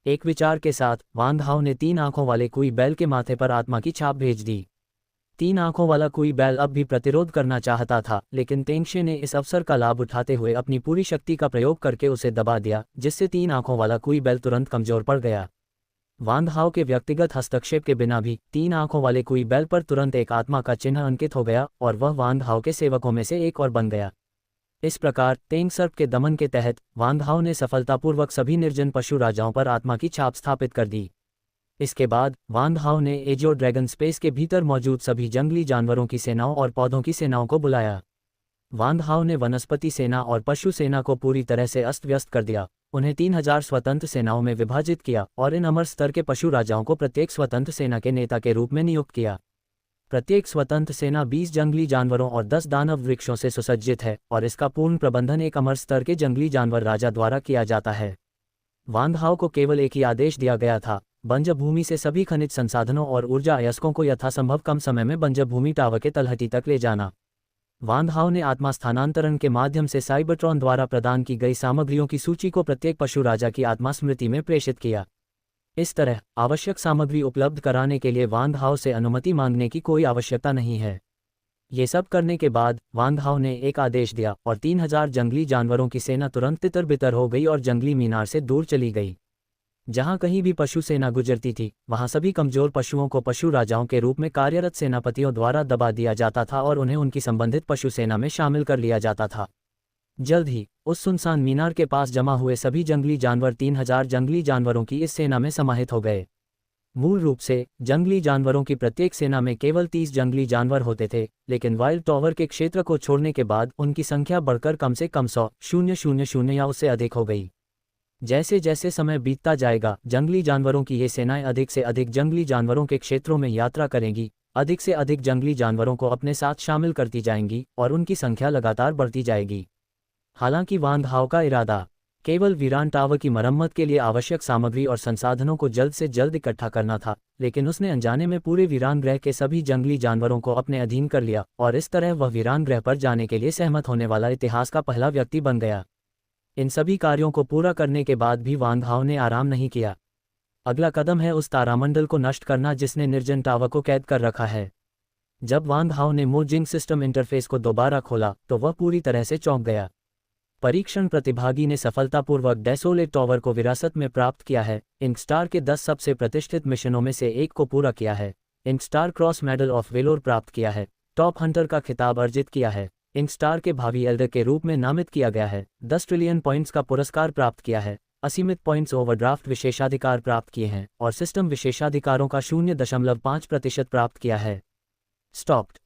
एक विचार के साथ वांग हाओ ने 3 आंखों वाले कुई बैल के माथे पर आत्मा की छाप भेज दी। 3 आंखों वाला कुई बैल अब भी प्रतिरोध करना चाहता था, लेकिन तेंगशे ने इस अवसर का लाभ उठाते हुए अपनी पूरी शक्ति का प्रयोग करके उसे दबा दिया, जिससे 3 आंखों वाला कुई बैल तुरंत कमजोर पड़ गया। वांग हाओ के व्यक्तिगत हस्तक्षेप के बिना भी 3 आंखों वाले कुई बैल पर तुरंत एक आत्मा का चिन्ह अंकित हो गया और वह वांग हाओ के सेवकों में से एक और बन गया। इस प्रकार तेंग सर्प के दमन के तहत वांग हाओ ने सफलतापूर्वक सभी निर्जन पशु राजाओं पर आत्मा की छाप स्थापित कर दी। इसके बाद वांग हाओ ने एजियो ड्रैगन स्पेस के भीतर मौजूद सभी जंगली जानवरों की सेनाओं और पौधों की सेनाओं को बुलाया। वांग हाओ ने वनस्पति सेना और पशु सेना को पूरी तरह से अस्त व्यस्त कर दिया, उन्हें 3000 स्वतंत्र सेनाओं में विभाजित किया और इन अमर स्तर के पशु राजाओं को प्रत्येक स्वतंत्र सेना के नेता के रूप में नियुक्त किया। प्रत्येक स्वतंत्र सेना 20 जंगली जानवरों और 10 दानव वृक्षों से सुसज्जित है और इसका पूर्ण प्रबंधन एक अमर स्तर के जंगली जानवर राजा द्वारा किया जाता है। वांग हाओ को केवल एक ही आदेश दिया गया था, बंजर भूमि से सभी खनिज संसाधनों और ऊर्जा अयस्कों को यथासंभव कम समय में बंजर भूमि टावर के तलहटी तक ले जाना। वांग हाओ ने आत्मा स्थानांतरण के माध्यम से साइबरट्रॉन द्वारा प्रदान की गई सामग्रियों की सूची को प्रत्येक पशु राजा की आत्मा स्मृति में प्रेषित किया। इस तरह आवश्यक सामग्री उपलब्ध कराने के लिए वांग हाओ से अनुमति मांगने की कोई आवश्यकता नहीं है। ये सब करने के बाद वांग हाओ ने एक आदेश दिया और 3000 जंगली जानवरों की सेना तुरंत तितर बितर हो गई और जंगली मीनार से दूर चली गई। जहां कहीं भी पशु सेना गुजरती थी वहां सभी कमजोर पशुओं को पशु राजाओं के रूप में कार्यरत सेनापतियों द्वारा दबा दिया जाता था और उन्हें उनकी संबंधित पशु सेना में शामिल कर लिया जाता था। जल्द ही उस सुनसान मीनार के पास जमा हुए सभी जंगली जानवर 3000 जंगली जानवरों की इस सेना में समाहित हो गए। मूल रूप से जंगली जानवरों की प्रत्येक सेना में केवल 30 जंगली जानवर होते थे, लेकिन वाइल्ड टावर के क्षेत्र को छोड़ने के बाद उनकी संख्या बढ़कर कम से कम 100,000 या उससे अधिक हो गई। जैसे जैसे समय बीतता जाएगा जंगली जानवरों की ये सेनाएं अधिक से अधिक जंगली जानवरों के क्षेत्रों में यात्रा करेंगी, अधिक से अधिक जंगली जानवरों को अपने साथ शामिल करती जाएंगी और उनकी संख्या लगातार बढ़ती जाएगी। हालांकि वांग हाओ का इरादा केवल वीरान टावर की मरम्मत के लिए आवश्यक सामग्री और संसाधनों को जल्द से जल्द इकट्ठा करना था, लेकिन उसने अनजाने में पूरे वीरान ग्रह के सभी जंगली जानवरों को अपने अधीन कर लिया और इस तरह वह वीरान ग्रह पर जाने के लिए सहमत होने वाला इतिहास का पहला व्यक्ति बन गया। इन सभी कार्यों को पूरा करने के बाद भी वांग हाओ ने आराम नहीं किया। अगला कदम है उस तारामंडल को नष्ट करना जिसने निर्जन टावर को कैद कर रखा है। जब वांग हाओ ने मोजिंग सिस्टम इंटरफेस को दोबारा खोला तो वह पूरी तरह से चौंक गया। परीक्षण प्रतिभागी ने सफलतापूर्वक डेसोलेट टावर को विरासत में प्राप्त किया है, इंकस्टार के 10 सबसे प्रतिष्ठित मिशनों में से एक को पूरा किया है, इंकस्टार क्रॉस मेडल ऑफ वेलोर प्राप्त किया है, टॉप हंटर का खिताब अर्जित किया है, इंकस्टार के भावी एल्डर के रूप में नामित किया गया है, 10 ट्रिलियन पॉइंट्स का पुरस्कार प्राप्त किया है, असीमित पॉइंट्स ओवरड्राफ्ट विशेषाधिकार प्राप्त किए हैं और सिस्टम विशेषाधिकारों का 0.5% प्राप्त किया है। स्टॉप्ड।